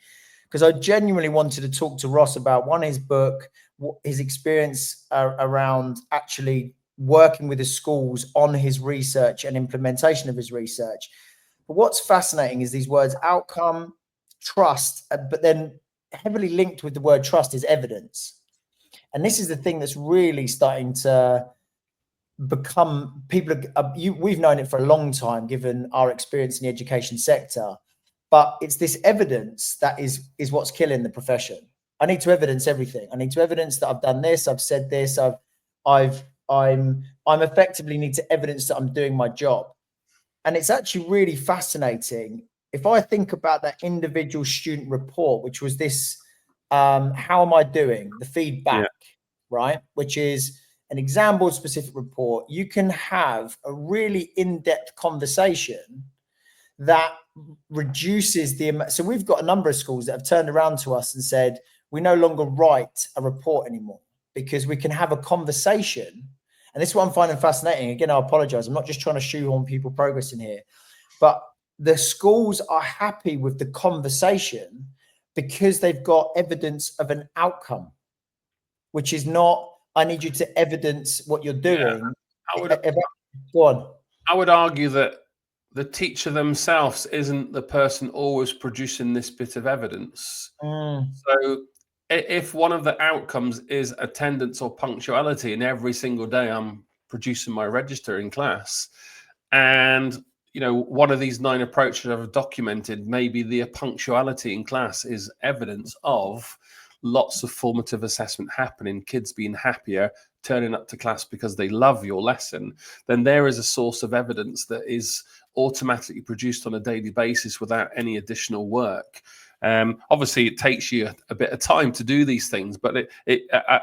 because I genuinely wanted to talk to Ross about his book, his experience around actually working with the schools on his research and implementation of his research. But what's fascinating is these words: outcome, trust, but then heavily linked with the word trust is evidence. And this is the thing that's really starting to become, we've known it for a long time, given our experience in the education sector, but it's this evidence that is what's killing the profession. I need to evidence everything. I need to evidence that I've done this, I've said this, I'm effectively need to evidence that I'm doing my job. And it's actually really fascinating. If I think about that individual student report, which was this, how am I doing? The feedback, right? Which is an exam board specific report. You can have a really in-depth conversation that reduces the amount. So we've got a number of schools that have turned around to us and said, we no longer write a report anymore because we can have a conversation. And this is what I'm finding fascinating. Again, I apologize. I'm not just trying to shoehorn people progress in here, but the schools are happy with the conversation because they've got evidence of an outcome, which is not, I need you to evidence what you're doing. Yeah. I would argue that the teacher themselves isn't the person always producing this bit of evidence. So if one of the outcomes is attendance or punctuality, and every single day I'm producing my register in class, and one of these 9 approaches I've documented, maybe the punctuality in class is evidence of lots of formative assessment happening, kids being happier, turning up to class because they love your lesson, then there is a source of evidence that is automatically produced on a daily basis without any additional work. Obviously, it takes you a bit of time to do these things, but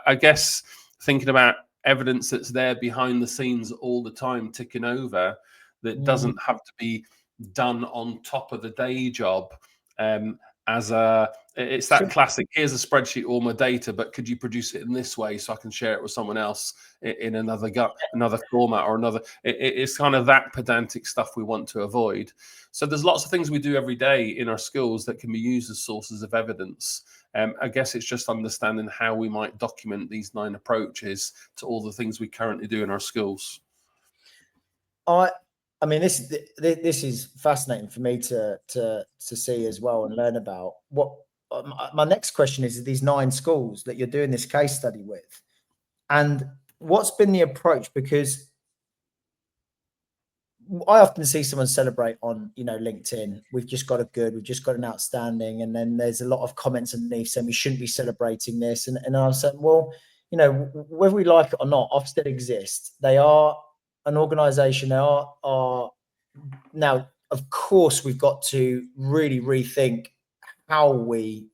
I guess thinking about evidence that's there behind the scenes all the time, ticking over, that doesn't have to be done on top of the day job. It's that classic, here's a spreadsheet, all my data, but could you produce it in this way so I can share it with someone else in another format or another? It's kind of that pedantic stuff we want to avoid. So there's lots of things we do every day in our schools that can be used as sources of evidence. I guess it's just understanding how we might document these 9 approaches to all the things we currently do in our schools. I mean, this is fascinating for me to see as well and learn about. What my next question is these 9 schools that you're doing this case study with, and what's been the approach? Because I often see someone celebrate on LinkedIn. We've just got we've just got an outstanding, and then there's a lot of comments underneath saying we shouldn't be celebrating this. And I'm saying, well, whether we like it or not, Ofsted exists. They are an organization. They are now, of course, we've got to really rethink how we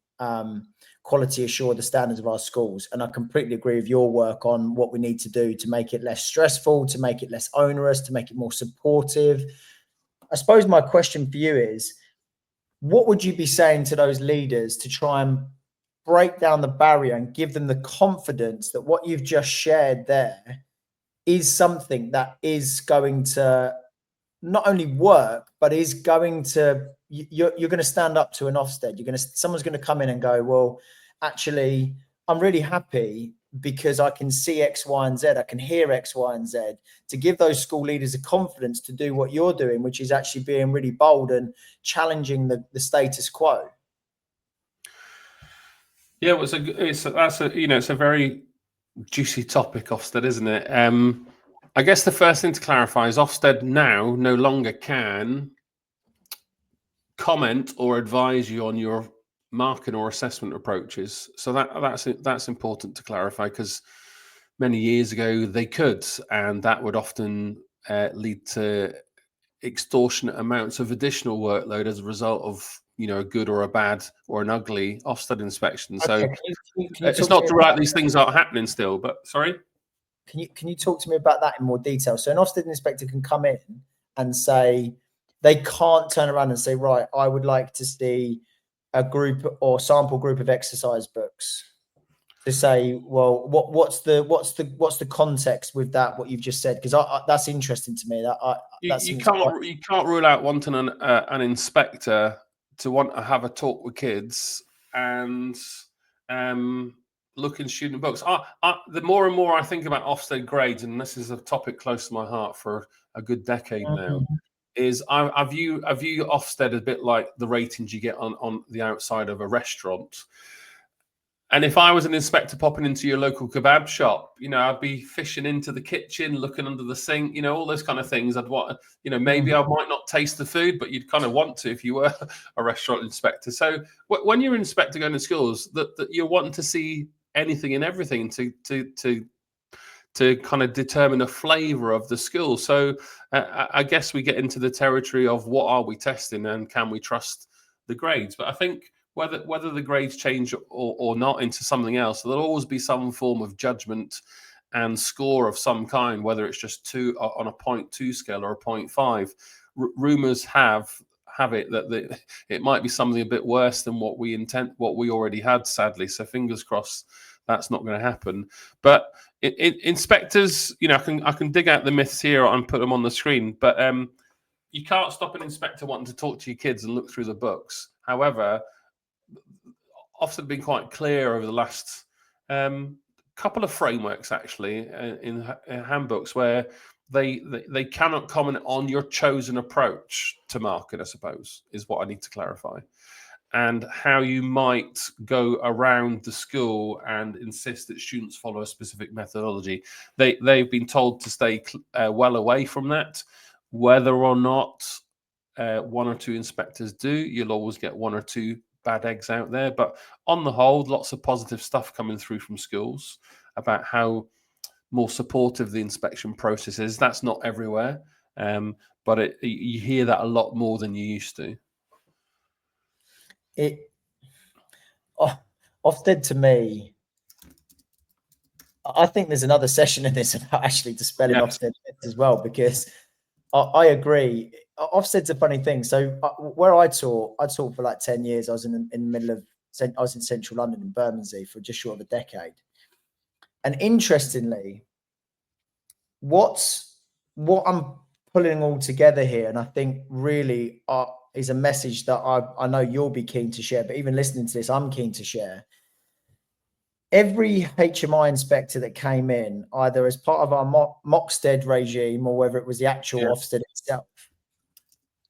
quality assure the standards of our schools. And I completely agree with your work on what we need to do to make it less stressful, to make it less onerous, to make it more supportive. I suppose my question for you is, what would you be saying to those leaders to try and break down the barrier and give them the confidence that what you've just shared there is something that is going to not only work, but is going to, you're going to stand up to an Ofsted. Someone's going to come in and go, well, actually, I'm really happy because I can see X, Y, and Z. I can hear X, Y, and Z, to give those school leaders the confidence to do what you're doing, which is actually being really bold and challenging the status quo. Yeah, well, it's a very juicy topic, Ofsted, isn't it? I guess the first thing to clarify is Ofsted now no longer can comment or advise you on your marking or assessment approaches. So that's important to clarify, because many years ago they could, and that would often lead to extortionate amounts of additional workload as a result of a good or a bad or an ugly Ofsted inspection. So can you it's not to write these things aren't happening still, but sorry. Can you talk to me about that in more detail? So an Ofsted inspector can come in and say, they can't turn around and say, right, I would like to see a group or sample group of exercise books, to say, well, what's the context with that, what you've just said? Because that's interesting to me. You can't rule out wanting an inspector to want to have a talk with kids and look in student books. The more and more I think about Ofsted grades, and this is a topic close to my heart for a good decade now, is I view Ofsted a bit like the ratings you get on the outside of a restaurant. And if I was an inspector popping into your local kebab shop, I'd be fishing into the kitchen, looking under the sink, all those kind of things. I'd want, maybe I might not taste the food, but you'd kind of want to if you were a restaurant inspector. So when you're an inspector going to schools, that you're wanting to see anything and everything to kind of determine a flavour of the school. So I guess we get into the territory of what are we testing and can we trust the grades? But I think whether the grades change or not into something else, there'll always be some form of judgment and score of some kind, whether it's just 2 on a 0.2 scale or a 0.5. Rumours have it that it might be something a bit worse than what we already had, sadly. So fingers crossed that's not going to happen. But inspectors, I can dig out the myths here and put them on the screen, but you can't stop an inspector wanting to talk to your kids and look through the books. However, Ofsted been quite clear over the last couple of frameworks, actually, in handbooks, where they cannot comment on your chosen approach to marking, I suppose, is what I need to clarify, and how you might go around the school and insist that students follow a specific methodology. They've been told to stay well away from that. Whether or not 1 or 2 inspectors do, you'll always get 1 or 2 bad eggs out there. But on the whole, lots of positive stuff coming through from schools about how more supportive the inspection process is. That's not everywhere, but you hear that a lot more than you used to. Ofsted, to me, I think there's another session in this about actually dispelling Ofsted as well, because I agree. Ofsted's a funny thing. So where I taught for like 10 years. I was in the middle of, I was in central London in Bermondsey for just short of a decade. And interestingly, what I'm pulling all together here, and I think really is a message that I know you'll be keen to share, but even listening to this, I'm keen to share. Every HMI inspector that came in, either as part of our Moxted regime or whether it was the actual Ofsted itself,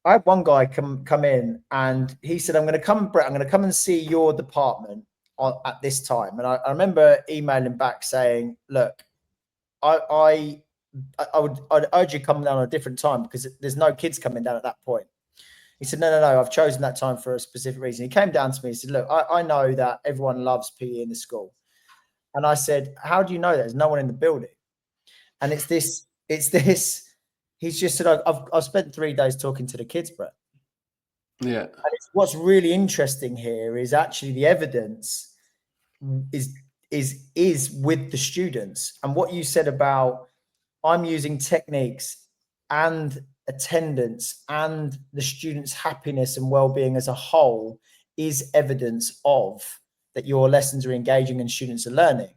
I had one guy come in and he said, Brett, I'm going to come and see your department at this time. And I remember emailing back saying, look, I'd urge you to come down at a different time because there's no kids coming down at that point. He said, no, I've chosen that time for a specific reason. He came down to me and said, look, I know that everyone loves PE in the school. And I said, how do you know that? There's no one in the building. And it's this. He's just said, I've spent 3 days talking to the kids, Brett. Yeah. And what's really interesting here is actually the evidence is with the students. And what you said about I'm using techniques and attendance and the students' happiness and well-being as a whole is evidence of that your lessons are engaging and students are learning.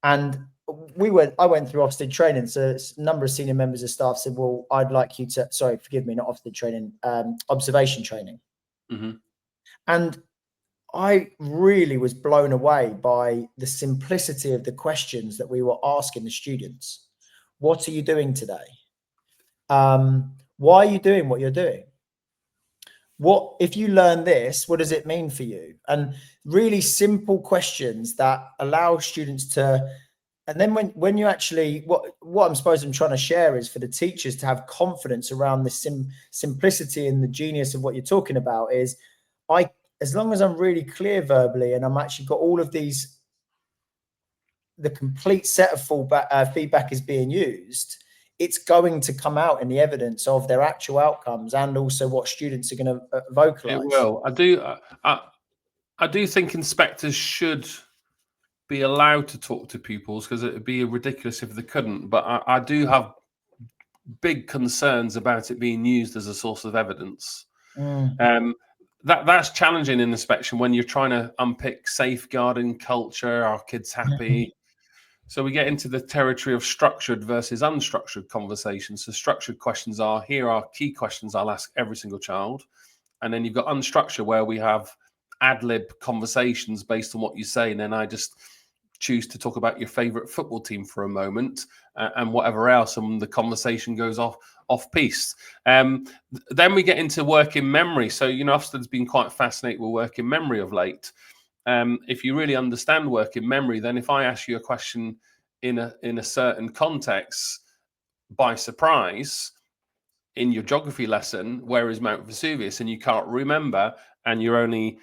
And I went through Ofsted training. So a number of senior members of staff said, well, I'd like you to, not Ofsted training, observation training. Mm-hmm. And I really was blown away by the simplicity of the questions that we were asking the students. What are you doing today? Why are you doing what you're doing? What, if you learn this, what does it mean for you? And really simple questions that allow students to, and then when you actually, what I'm trying to share is for the teachers to have confidence around the simplicity and the genius of what you're talking about is, as long as I'm really clear verbally and I'm actually got all of these, the complete set of feedback is being used, it's going to come out in the evidence of their actual outcomes and also what students are going to vocalize. It will. I do think inspectors should be allowed to talk to pupils, because it would be ridiculous if they couldn't. But I do have big concerns about it being used as a source of evidence. That's challenging in inspection when you're trying to unpick safeguarding culture, are kids happy? So we get into the territory of structured versus unstructured conversations. So structured questions are, here are key questions I'll ask every single child. And then you've got unstructured, where we have ad lib conversations based on what you say. And then I just choose to talk about your favorite football team for a moment, and whatever else, and the conversation goes off piste. Then we get into working memory. So, Ofsted's been quite fascinated with working memory of late. If you really understand working memory, then if I ask you a question in a certain context by surprise in your geography lesson, where is Mount Vesuvius, and you can't remember, and you're only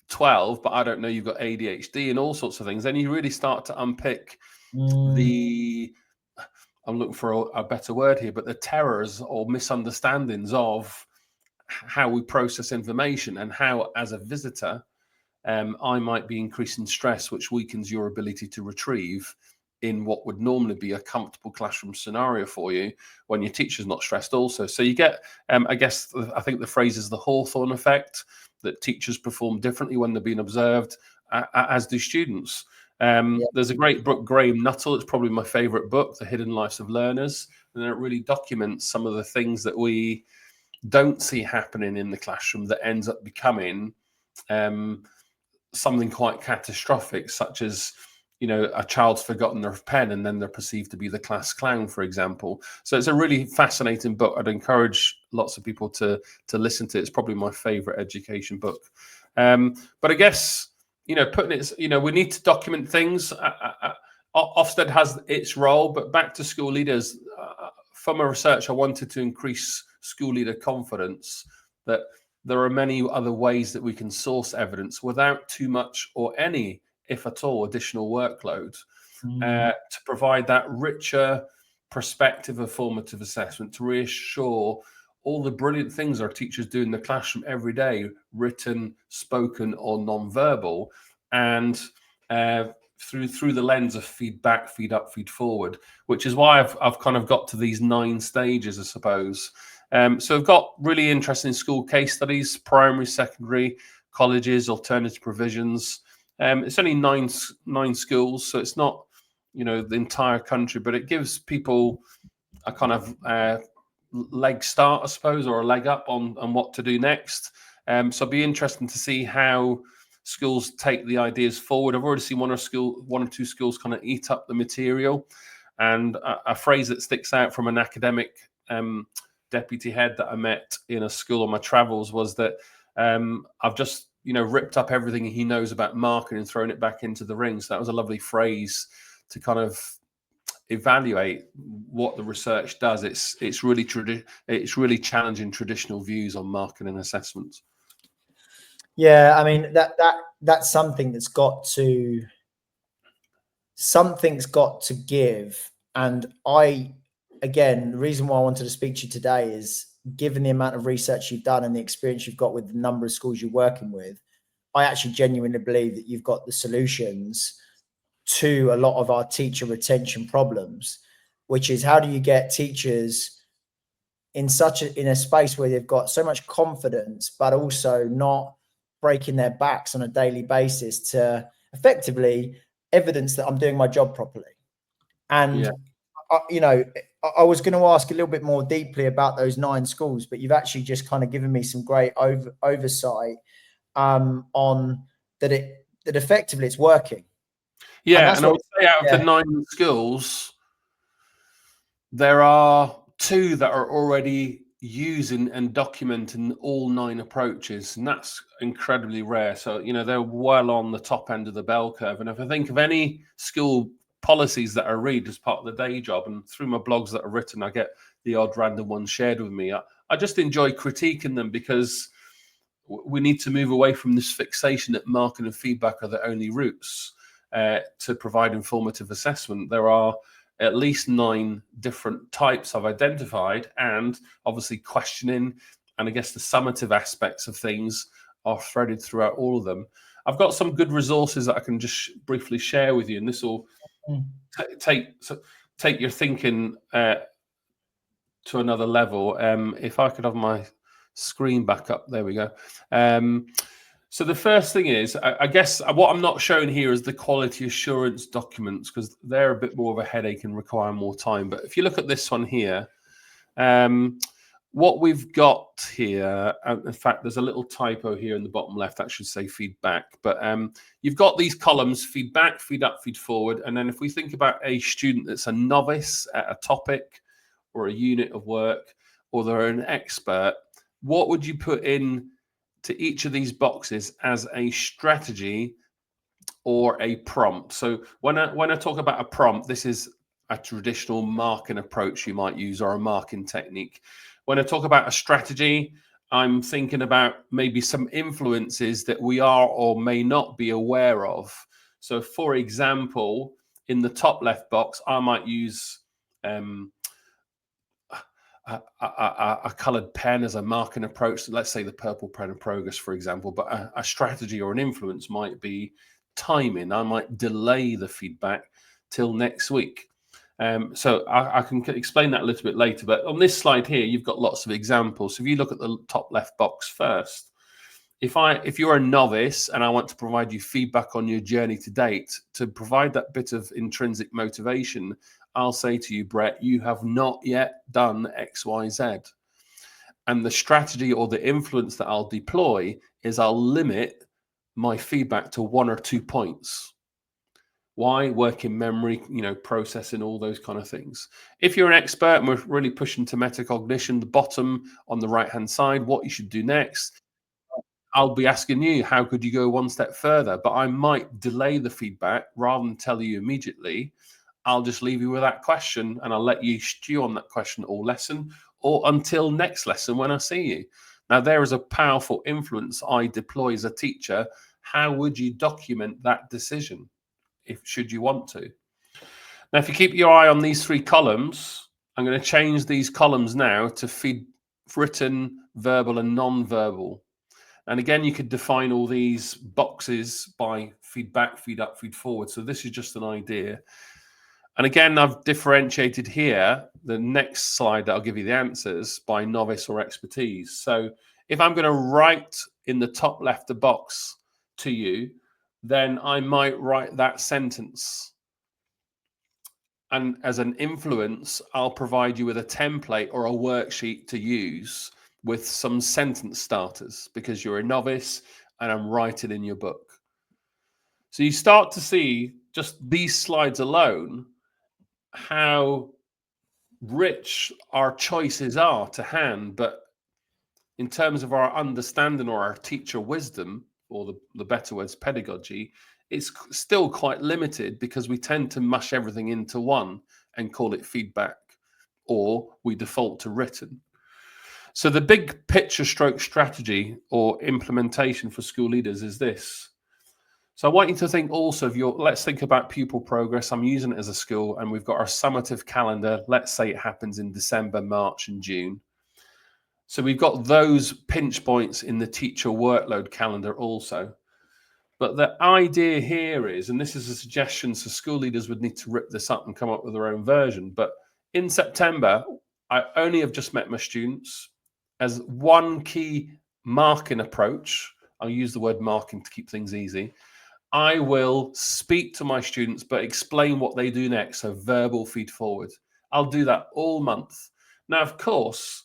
12, but I don't know you've got ADHD and all sorts of things, then you really start to unpick I'm looking for a better word here, but the terrors or misunderstandings of how we process information, and how, as a visitor, I might be increasing stress, which weakens your ability to retrieve in what would normally be a comfortable classroom scenario for you when your teacher's not stressed also. So you get, I think the phrase is the Hawthorne effect, that teachers perform differently when they're being observed, as do students. There's a great book, Graham Nuttall, it's probably my favorite book, The Hidden Lives of Learners, and it really documents some of the things that we don't see happening in the classroom that ends up becoming something quite catastrophic, such as, a child's forgotten their pen and then they're perceived to be the class clown, for example. So it's a really fascinating book. I'd encourage lots of people to listen to it. It's probably my favorite education book. But I guess, putting it, we need to document things. Ofsted has its role, but back to school leaders, from a research, I wanted to increase school leader confidence that there are many other ways that we can source evidence without too much or any, if at all, additional workload, to provide that richer perspective of formative assessment, to reassure all the brilliant things our teachers do in the classroom every day, written, spoken, or non-verbal, and through the lens of feedback, feed up, feed forward, which is why I've kind of got to these 9 stages, I suppose. So I've got really interesting school case studies, primary, secondary, colleges, alternative provisions. It's only nine schools, so it's not, the entire country, but it gives people a kind of leg start, I suppose, or a leg up on what to do next. So it'll be interesting to see how schools take the ideas forward. I've already seen one or two schools kind of eat up the material, and a phrase that sticks out from an academic deputy head that I met in a school on my travels was that I've just ripped up everything he knows about marketing and thrown it back into the ring. So that was a lovely phrase to kind of evaluate what the research does. It's really challenging traditional views on marketing and assessment. Yeah, I mean that's something's got to give. And again, the reason why I wanted to speak to you today is, given the amount of research you've done and the experience you've got with the number of schools you're working with, I actually genuinely believe that you've got the solutions to a lot of our teacher retention problems, which is, how do you get teachers in a space where they've got so much confidence, but also not breaking their backs on a daily basis to effectively evidence that I'm doing my job properly. And I was going to ask a little bit more deeply about those 9 schools, but you've actually just kind of given me some great oversight on that effectively it's working. Yeah, and I would say out of the 9 schools, there are 2 that are already using and documenting all 9 approaches, and that's incredibly rare. So, you know, they're well on the top end of the bell curve. And if I think of any school policies that I read as part of the day job, and through my blogs that are written, I get the odd random one shared with me. I just enjoy critiquing them, because we need to move away from this fixation that marking and feedback are the only routes to provide informative assessment. There are at least 9 different types I've identified, and obviously questioning and I guess the summative aspects of things are threaded throughout all of them. I've got some good resources that I can just briefly share with you, and this will take your thinking to another level. If I could have my screen back up, there we go. So the first thing is, I guess what I'm not showing here is the quality assurance documents, because they're a bit more of a headache and require more time. But if you look at this one here, what we've got here, in fact, there's a little typo here in the bottom left that should say feedback. But you've got these columns: feedback, feed up, feed forward. And then if we think about a student that's a novice at a topic or a unit of work, or they're an expert, what would you put in to each of these boxes as a strategy or a prompt? So when I talk about a prompt, this is a traditional marking approach you might use, or a marking technique. When I talk about a strategy, I'm thinking about maybe some influences that we are or may not be aware of. So for example, in the top left box, I might use a colored pen as a marking approach. Let's say the purple pen of progress, for example. But a strategy or an influence might be timing. I might delay the feedback till next week. So I can explain that a little bit later. But on this slide here, you've got lots of examples. So if you look at the top left box first, if you're a novice and I want to provide you feedback on your journey to date, to provide that bit of intrinsic motivation, I'll say to you, Brett, you have not yet done X, Y, Z. And the strategy or the influence that I'll deploy is I'll limit my feedback to 1 or 2 points. Why? Working memory, processing, all those kind of things. If you're an expert and we're really pushing to metacognition, the bottom on the right-hand side, what you should do next, I'll be asking you, how could you go 1 step further? But I might delay the feedback rather than tell you immediately. I'll just leave you with that question, and I'll let you stew on that question all lesson, or until next lesson when I see you. Now, there is a powerful influence I deploy as a teacher. How would you document that decision, should you want to? Now, if you keep your eye on these 3 columns, I'm going to change these columns now to feed written, verbal, and non-verbal. And again, you could define all these boxes by feedback, feed up, feed forward. So this is just an idea. And again, I've differentiated here the next slide that I'll give you the answers by novice or expertise. So if I'm going to write in the top left of the box to you, then I might write that sentence. And as an influence, I'll provide you with a template or a worksheet to use with some sentence starters, because you're a novice and I'm writing in your book. So you start to see, just these slides alone, how rich our choices are to hand. But in terms of our understanding or our teacher wisdom, or the better words, pedagogy, it's still quite limited, because we tend to mush everything into one and call it feedback, or we default to written. So the big picture stroke strategy or implementation for school leaders is this. So I want you to think also of let's think about pupil progress. I'm using it as a school, and we've got our summative calendar. Let's say it happens in December, March, and June. So we've got those pinch points in the teacher workload calendar also. But the idea here is, and this is a suggestion, so school leaders would need to rip this up and come up with their own version. But in September, I only have just met my students. As one key marking approach, I'll use the word marking to keep things easy, I will speak to my students, but explain what they do next. So verbal feed forward. I'll do that all month. Now, of course,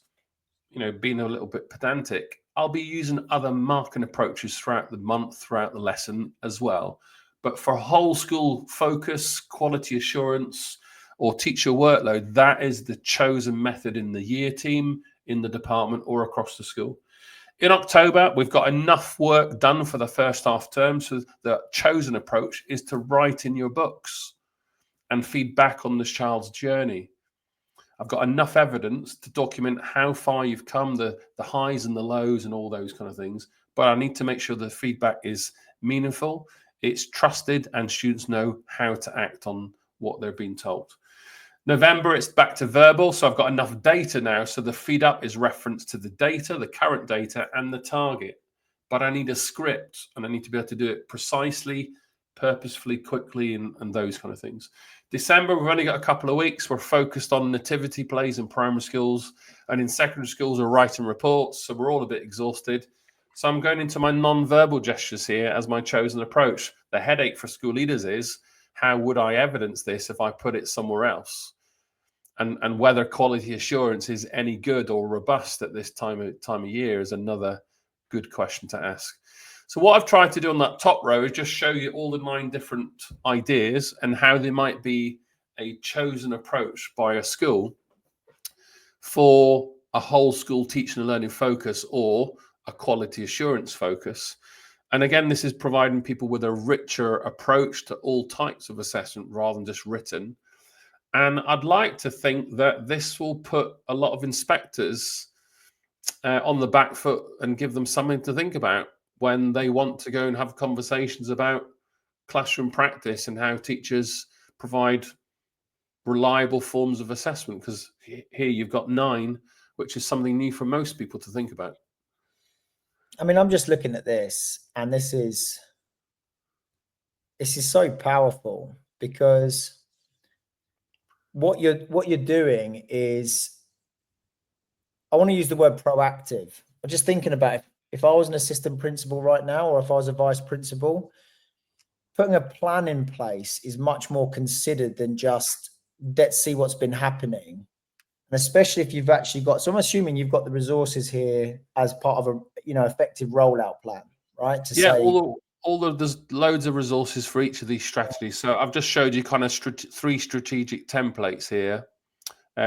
being a little bit pedantic, I'll be using other marking approaches throughout the month, throughout the lesson as well. But for whole school focus, quality assurance, or teacher workload, that is the chosen method in the year team, in the department, or across the school. In October, we've got enough work done for the first half term, so the chosen approach is to write in your books and feed back on this child's journey. I've got enough evidence to document how far you've come, the highs and the lows and all those kind of things, but I need to make sure the feedback is meaningful, it's trusted, and students know how to act on what they're being told. November, it's back to verbal. So I've got enough data now. So the feed up is reference to the data, the current data, and the target. But I need a script, and I need to be able to do it precisely, purposefully, quickly, and those kind of things. December, we've only got a couple of weeks. We're focused on nativity plays in primary schools, and in secondary schools we're writing reports. So we're all a bit exhausted. So I'm going into my non-verbal gestures here as my chosen approach. The headache for school leaders is, how would I evidence this if I put it somewhere else? And whether quality assurance is any good or robust at this time of year is another good question to ask. So what I've tried to do on that top row is just show you all the 9 different ideas and how they might be a chosen approach by a school for a whole school teaching and learning focus or a quality assurance focus. And again, this is providing people with a richer approach to all types of assessment rather than just written. And I'd like to think that this will put a lot of inspectors on the back foot and give them something to think about when they want to go and have conversations about classroom practice and how teachers provide reliable forms of assessment. Because here you've got 9, which is something new for most people to think about. I mean, I'm just looking at this, and this is so powerful, because what you're doing is, I want to use the word proactive. I'm just thinking about if I was an assistant principal right now, or if I was a vice principal, putting a plan in place is much more considered than just, let's see what's been happening. And especially if you've actually got, so I'm assuming you've got the resources here as part of a, effective rollout plan, right? To Yeah, say, there's loads of resources for each of these strategies. So I've just showed you kind of 3 strategic templates here.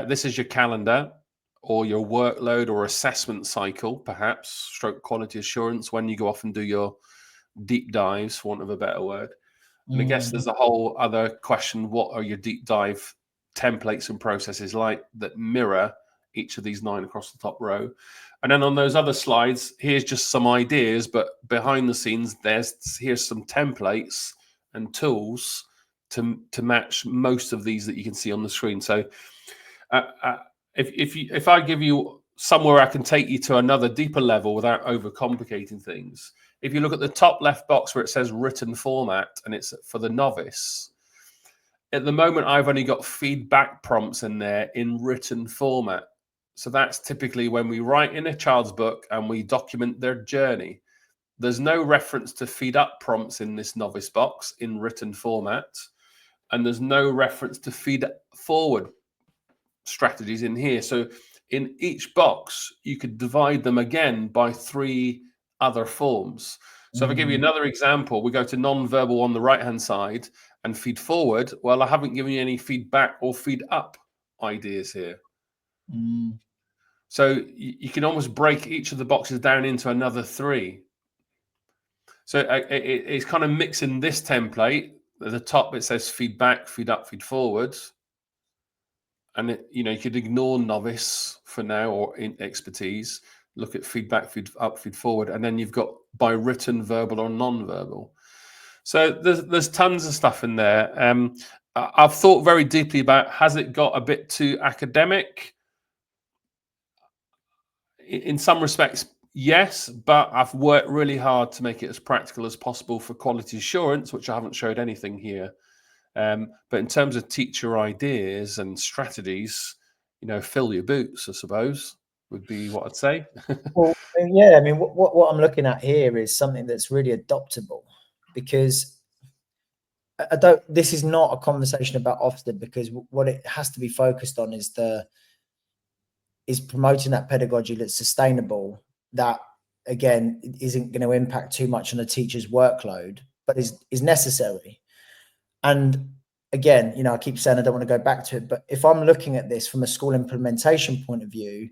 This is your calendar or your workload or assessment cycle, perhaps, stroke quality assurance, when you go off and do your deep dives, for want of a better word. And I guess there's a whole other question: what are your deep dive templates and processes like that mirror each of these 9 across the top row? And then on those other slides, here's just some ideas, but behind the scenes, here's some templates and tools to match most of these that you can see on the screen. So if I give you somewhere I can take you to another deeper level without overcomplicating things, if you look at the top left box where it says written format and it's for the novice, at the moment I've only got feedback prompts in there in written format. So that's typically when we write in a child's book and we document their journey. There's no reference to feed up prompts in this novice box in written format, and there's no reference to feed forward strategies in here. So in each box, you could divide them again by 3 other forms. So if I give you another example, we go to non-verbal on the right-hand side and feed forward. Well, I haven't given you any feedback or feed up ideas here. So you can almost break each of the boxes down into another 3. So it's kind of mixing this template. At the top, it says feedback, feed up, feed forward. And you could ignore novice for now or in expertise. Look at feedback, feed up, feed forward, and then you've got by written, verbal, or non-verbal. So there's tons of stuff in there. I've thought very deeply about, has it got a bit too academic? In some respects, yes, but I've worked really hard to make it as practical as possible for quality assurance, which I haven't showed anything here. But in terms of teacher ideas and strategies, fill your boots, I suppose, would be what I'd say. Well, yeah, I mean, what I'm looking at here is something that's really adoptable, because this is not a conversation about Ofsted, because what it has to be focused on is promoting that pedagogy that's sustainable, that again, isn't going to impact too much on a teacher's workload, but is necessary. And again, you know, I keep saying I don't want to go back to it, but if I'm looking at this from a school implementation point of view,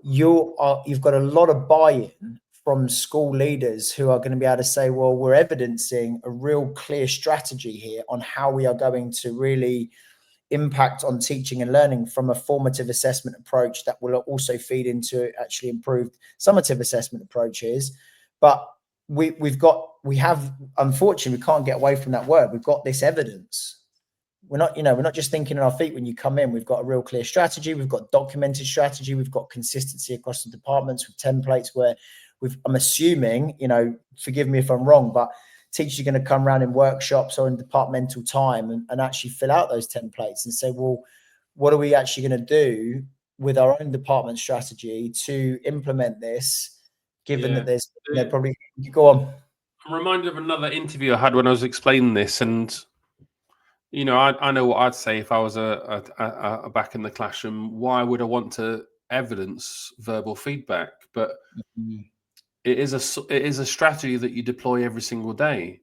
you've got a lot of buy-in from school leaders who are going to be able to say, well, we're evidencing a real clear strategy here on how we are going to really impact on teaching and learning from a formative assessment approach that will also feed into actually improved summative assessment approaches. But we have, unfortunately, we can't get away from that word. We've got this evidence. We're not just thinking on our feet when you come in. We've got a real clear strategy. We've got documented strategy. We've got consistency across the departments with templates where I'm assuming, you know, forgive me if I'm wrong, but teachers are going to come around in workshops or in departmental time and actually fill out those templates and say, well, what are we actually going to do with our own department strategy to implement this, given that there's probably, go on. I'm reminded of another interview I had when I was explaining this, and you know, I know what I'd say if I was a back in the classroom. Why would I want to evidence verbal feedback? But it is a strategy that you deploy every single day.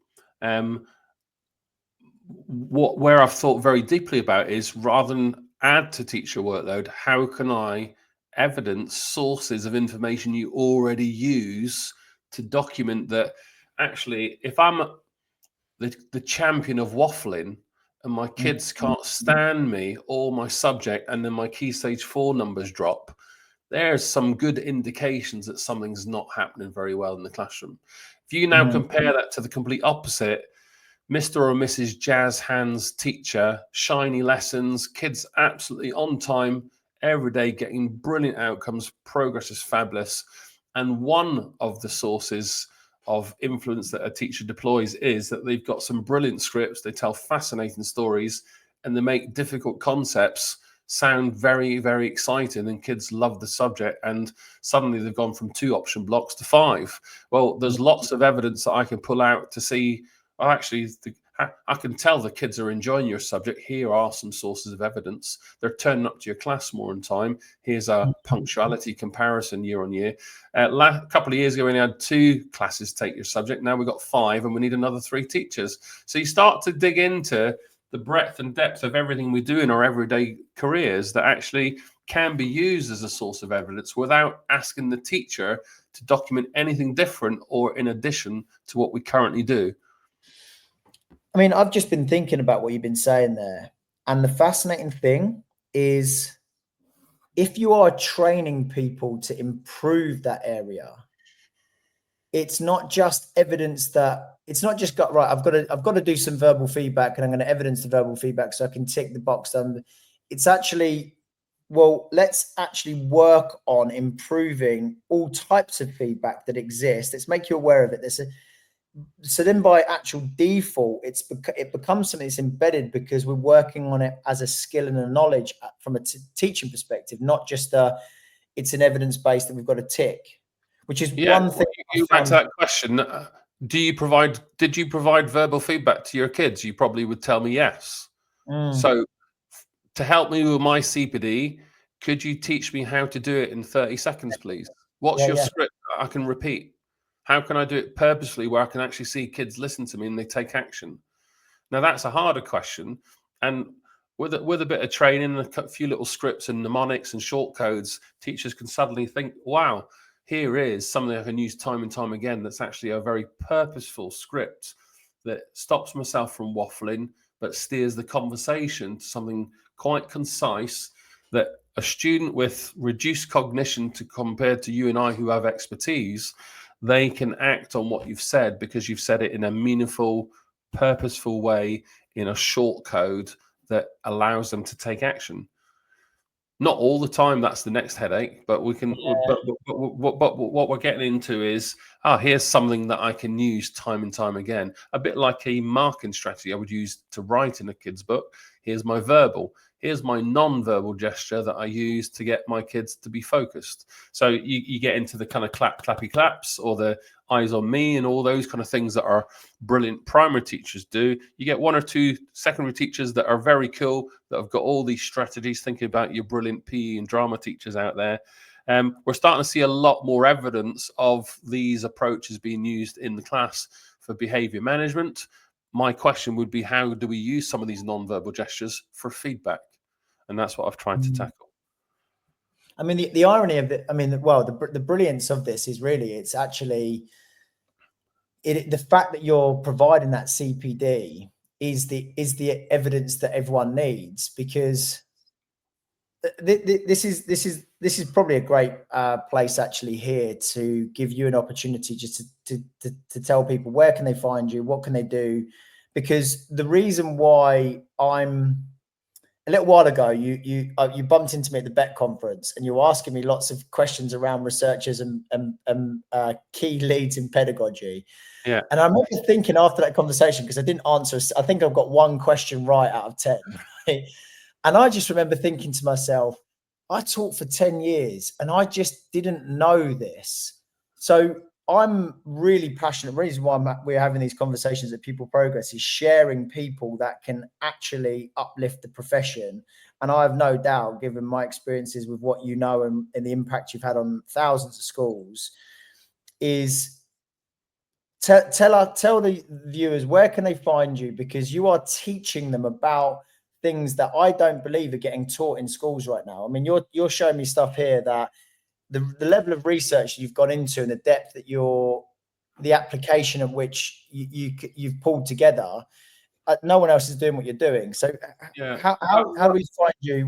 Where I've thought very deeply about is, rather than add to teacher workload, how can I evidence sources of information you already use to document that actually, if I'm the champion of waffling and my kids can't stand me or my subject, and then my key stage 4 numbers drop, there's some good indications that something's not happening very well in the classroom. If you now compare that to the complete opposite, Mr. or Mrs. Jazz Hands teacher, shiny lessons, kids absolutely on time, every day getting brilliant outcomes, progress is fabulous. And one of the sources of influence that a teacher deploys is that they've got some brilliant scripts, they tell fascinating stories, and they make difficult concepts sound very, very exciting, and kids love the subject, and suddenly they've gone from 2 option blocks to 5. Well, there's lots of evidence that I can pull out to see, oh, actually, I can tell the kids are enjoying your subject. Here are some sources of evidence. They're turning up to your class more on time. Here's a punctuality comparison year on year. A couple of years ago, we only had 2 classes take your subject. Now we've got 5, and we need another 3 teachers. So you start to dig into the breadth and depth of everything we do in our everyday careers that actually can be used as a source of evidence without asking the teacher to document anything different or in addition to what we currently do. I mean, I've just been thinking about what you've been saying there. And the fascinating thing is, if you are training people to improve that area, it's not just evidence that it's not just got right. I've got to do some verbal feedback, and I'm going to evidence the verbal feedback so I can tick the box. It's actually, well, let's actually work on improving all types of feedback that exist. Let's make you aware of it. So then by actual default, it becomes something that's embedded because we're working on it as a skill and a knowledge from a teaching perspective, not just it's an evidence base that we've got to tick, which is one thing. You back to that question. Did you provide verbal feedback to your kids? You probably would tell me yes. So to help me with my CPD, could you teach me how to do it in 30 seconds, please? What's your script that I can repeat? How can I do it purposefully where I can actually see kids listen to me and they take action? Now, that's a harder question. And with a bit of training and a few little scripts and mnemonics and short codes, teachers can suddenly think, wow, here is something I can use time and time again that's actually a very purposeful script that stops myself from waffling, but steers the conversation to something quite concise that a student with reduced cognition compared to you and I who have expertise, they can act on what you've said because you've said it in a meaningful, purposeful way in a short code that allows them to take action. Not all the time, that's the next headache, but we can. But what we're getting into is, here's something that I can use time and time again. A bit like a marking strategy I would use to write in a kid's book. Here's my verbal. Here's my non-verbal gesture that I use to get my kids to be focused. So you get into the kind of clappy claps or the eyes on me and all those kind of things that are brilliant primary teachers do. You get 1 or 2 secondary teachers that are very cool, that have got all these strategies, thinking about your brilliant PE and drama teachers out there. We're starting to see a lot more evidence of these approaches being used in the class for behavior management. My question would be, how do we use some of these non-verbal gestures for feedback? And that's what I've tried to tackle. I mean, the irony of it, I mean, well, the brilliance of this is really, it's actually, the fact that you're providing that CPD is the evidence that everyone needs, because this is probably a great place actually here to give you an opportunity just to tell people, where can they find you, what can they do? Because the reason why a little while ago, you bumped into me at the BET conference, and you were asking me lots of questions around researchers and key leads in pedagogy. Yeah. And I remember thinking after that conversation, because I didn't answer, I think I've got one question right out of 10, right? And I just remember thinking to myself, I taught for 10 years and I just didn't know this. So I'm really passionate. The reason why we're having these conversations at Pupil Progress is sharing people that can actually uplift the profession. And I have no doubt, given my experiences with what you know and the impact you've had on thousands of schools, is tell the viewers, where can they find you? Because you are teaching them about things that I don't believe are getting taught in schools right now. I mean, you're showing me stuff here that the level of research you've gone into and the depth that the application of which you've pulled together, no one else is doing what you're doing. So yeah, how do we find you?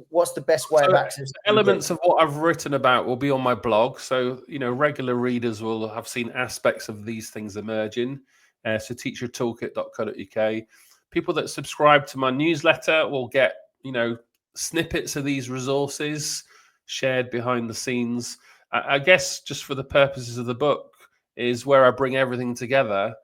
What's the best way of access? Elements of what I've written about will be on my blog. So, regular readers will have seen aspects of these things emerging. So teachertoolkit.co.uk. People that subscribe to my newsletter will get, snippets of these resources shared behind the scenes. I guess just for the purposes of the book is where I bring everything together,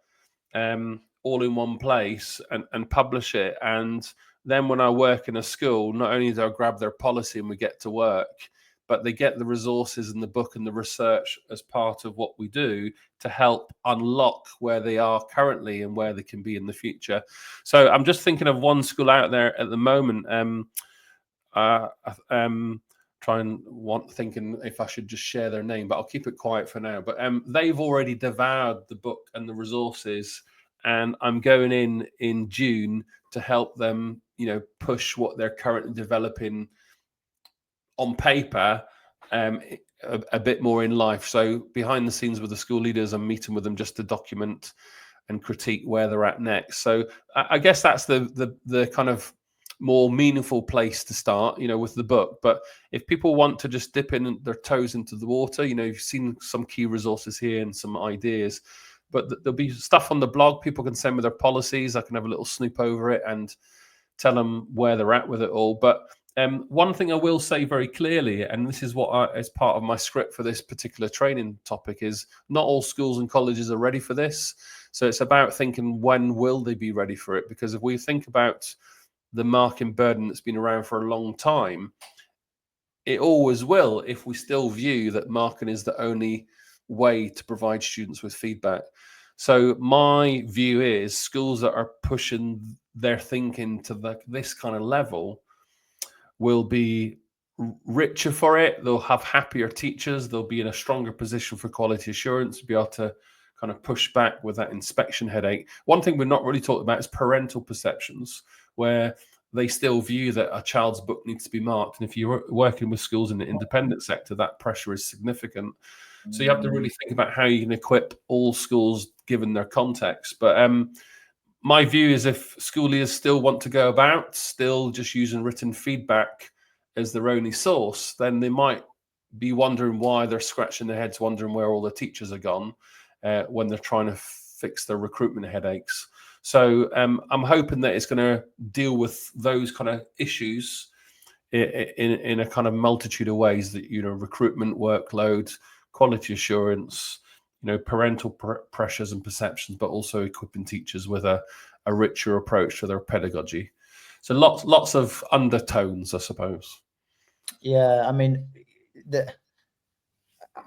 all in one place and publish it. And then when I work in a school, not only do I grab their policy and we get to work, but they get the resources in the book and the research as part of what we do to help unlock where they are currently and where they can be in the future. So I'm just thinking of one school out there at the moment. Thinking if I should just share their name, but I'll keep it quiet for now. But they've already devoured the book and the resources, and I'm going in June to help them, push what they're currently developing on paper a bit more in life. So behind the scenes with the school leaders, I'm meeting with them just to document and critique where they're at next. So I guess that's the kind of more meaningful place to start, with the book. But if people want to just dip in their toes into the water, you've seen some key resources here and some ideas, but there'll be stuff on the blog. People can send me their policies. I can have a little snoop over it and tell them where they're at with it all. But one thing I will say very clearly, and this is what as part of my script for this particular training topic, is not all schools and colleges are ready for this. So it's about thinking, when will they be ready for it? Because if we think about the marking burden that's been around for a long time, it always will, if we still view that marking is the only way to provide students with feedback. So my view is schools that are pushing their thinking to this kind of level will be richer for it. They'll have happier teachers. They'll be in a stronger position for quality assurance to be able to kind of push back with that inspection headache. One thing we're not really talking about is parental perceptions, where they still view that a child's book needs to be marked. And if you're working with schools in the independent sector, that pressure is significant. So you have to really think about how you can equip all schools given their context. But my view is, if school leaders still want to go about still just using written feedback as their only source, then they might be wondering why they're scratching their heads, wondering where all the teachers are gone when they're trying to fix their recruitment headaches. So I'm hoping that it's going to deal with those kind of issues in a kind of multitude of ways, that, recruitment, workload, quality assurance, parental pressures and perceptions, but also equipping teachers with a richer approach to their pedagogy. So lots of undertones, I suppose. Yeah, I mean,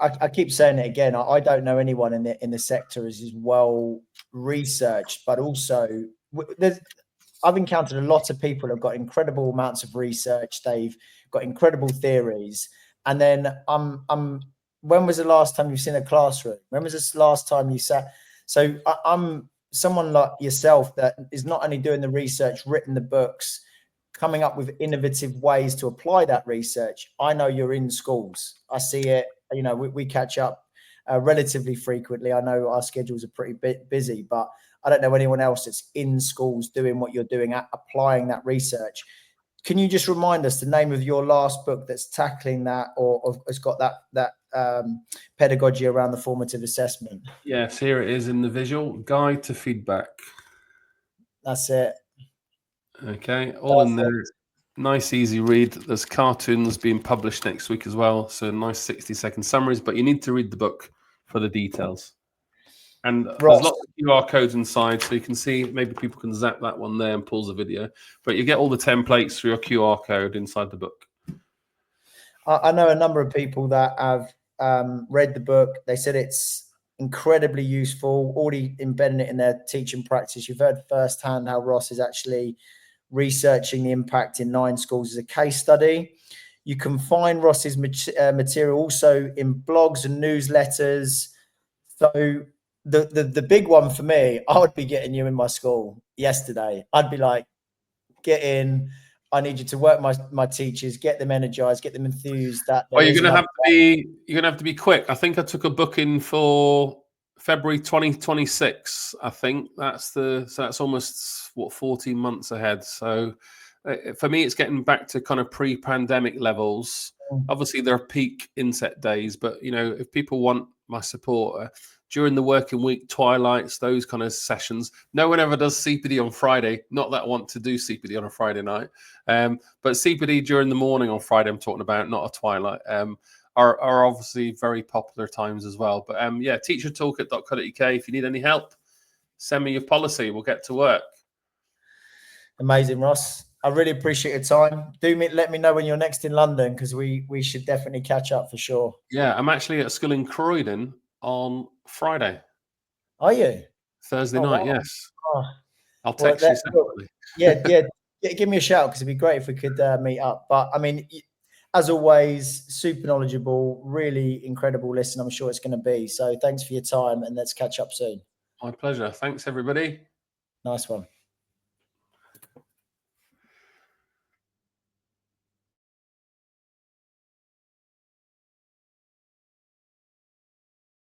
I keep saying it again. I don't know anyone in the sector as well researched, but also I've encountered a lot of people who've got incredible amounts of research. They've got incredible theories, And then when was the last time you've seen a classroom? When was this last time you sat? So I'm someone like yourself that is not only doing the research, written the books, coming up with innovative ways to apply that research. I know you're in schools. I see it. You know, we catch up relatively frequently. I know our schedules are pretty busy, but I don't know anyone else that's in schools doing what you're doing, applying that research. Can you just remind us the name of your last book that's tackling that, or has got that pedagogy around the formative assessment? Yes, here it is in the visual Guide to Feedback. That's it. Okay, all in there. Nice, easy read. There's cartoons being published next week as well. So nice 60-second summaries, but you need to read the book for the details. And there's lots of QR codes inside, so you can see, maybe people can zap that one there and pause the video. But you get all the templates through your QR code inside the book. I know a number of people that have read the book. They said it's incredibly useful, already embedding it in their teaching practice. You've heard firsthand how Ross is actually researching the impact in 9 schools as a case study. You can find Ross's material also in blogs and newsletters. So the big one for me, I would be getting you in my school yesterday. I'd be like, get in. I need you to work my teachers, get them energized, get them enthused. Well, you're gonna have to be quick. I think I took a booking for February 2026. I think that's almost 14 months ahead. So for me, it's getting back to kind of pre-pandemic levels. Obviously, there are peak inset days, but you know, if people want my support during the working week, twilights, those kind of sessions. No one ever does CPD on Friday. Not that I want to do CPD on a Friday night, but CPD during the morning on Friday, I'm talking about, not a twilight, are obviously very popular times as well. But yeah, teachertoolkit.co.uk. If you need any help, send me your policy. We'll get to work. Amazing, Ross. I really appreciate your time. Let me know when you're next in London, because we should definitely catch up for sure. Yeah, I'm actually at a school in Croydon on Friday. Are you? Thursday night, wow. Yes. Oh. I'll text you separately. Yeah, give me a shout, because it'd be great if we could meet up. But I mean, as always, super knowledgeable, really incredible listen. I'm sure it's going to be. So thanks for your time, and let's catch up soon. My pleasure. Thanks, everybody. Nice one.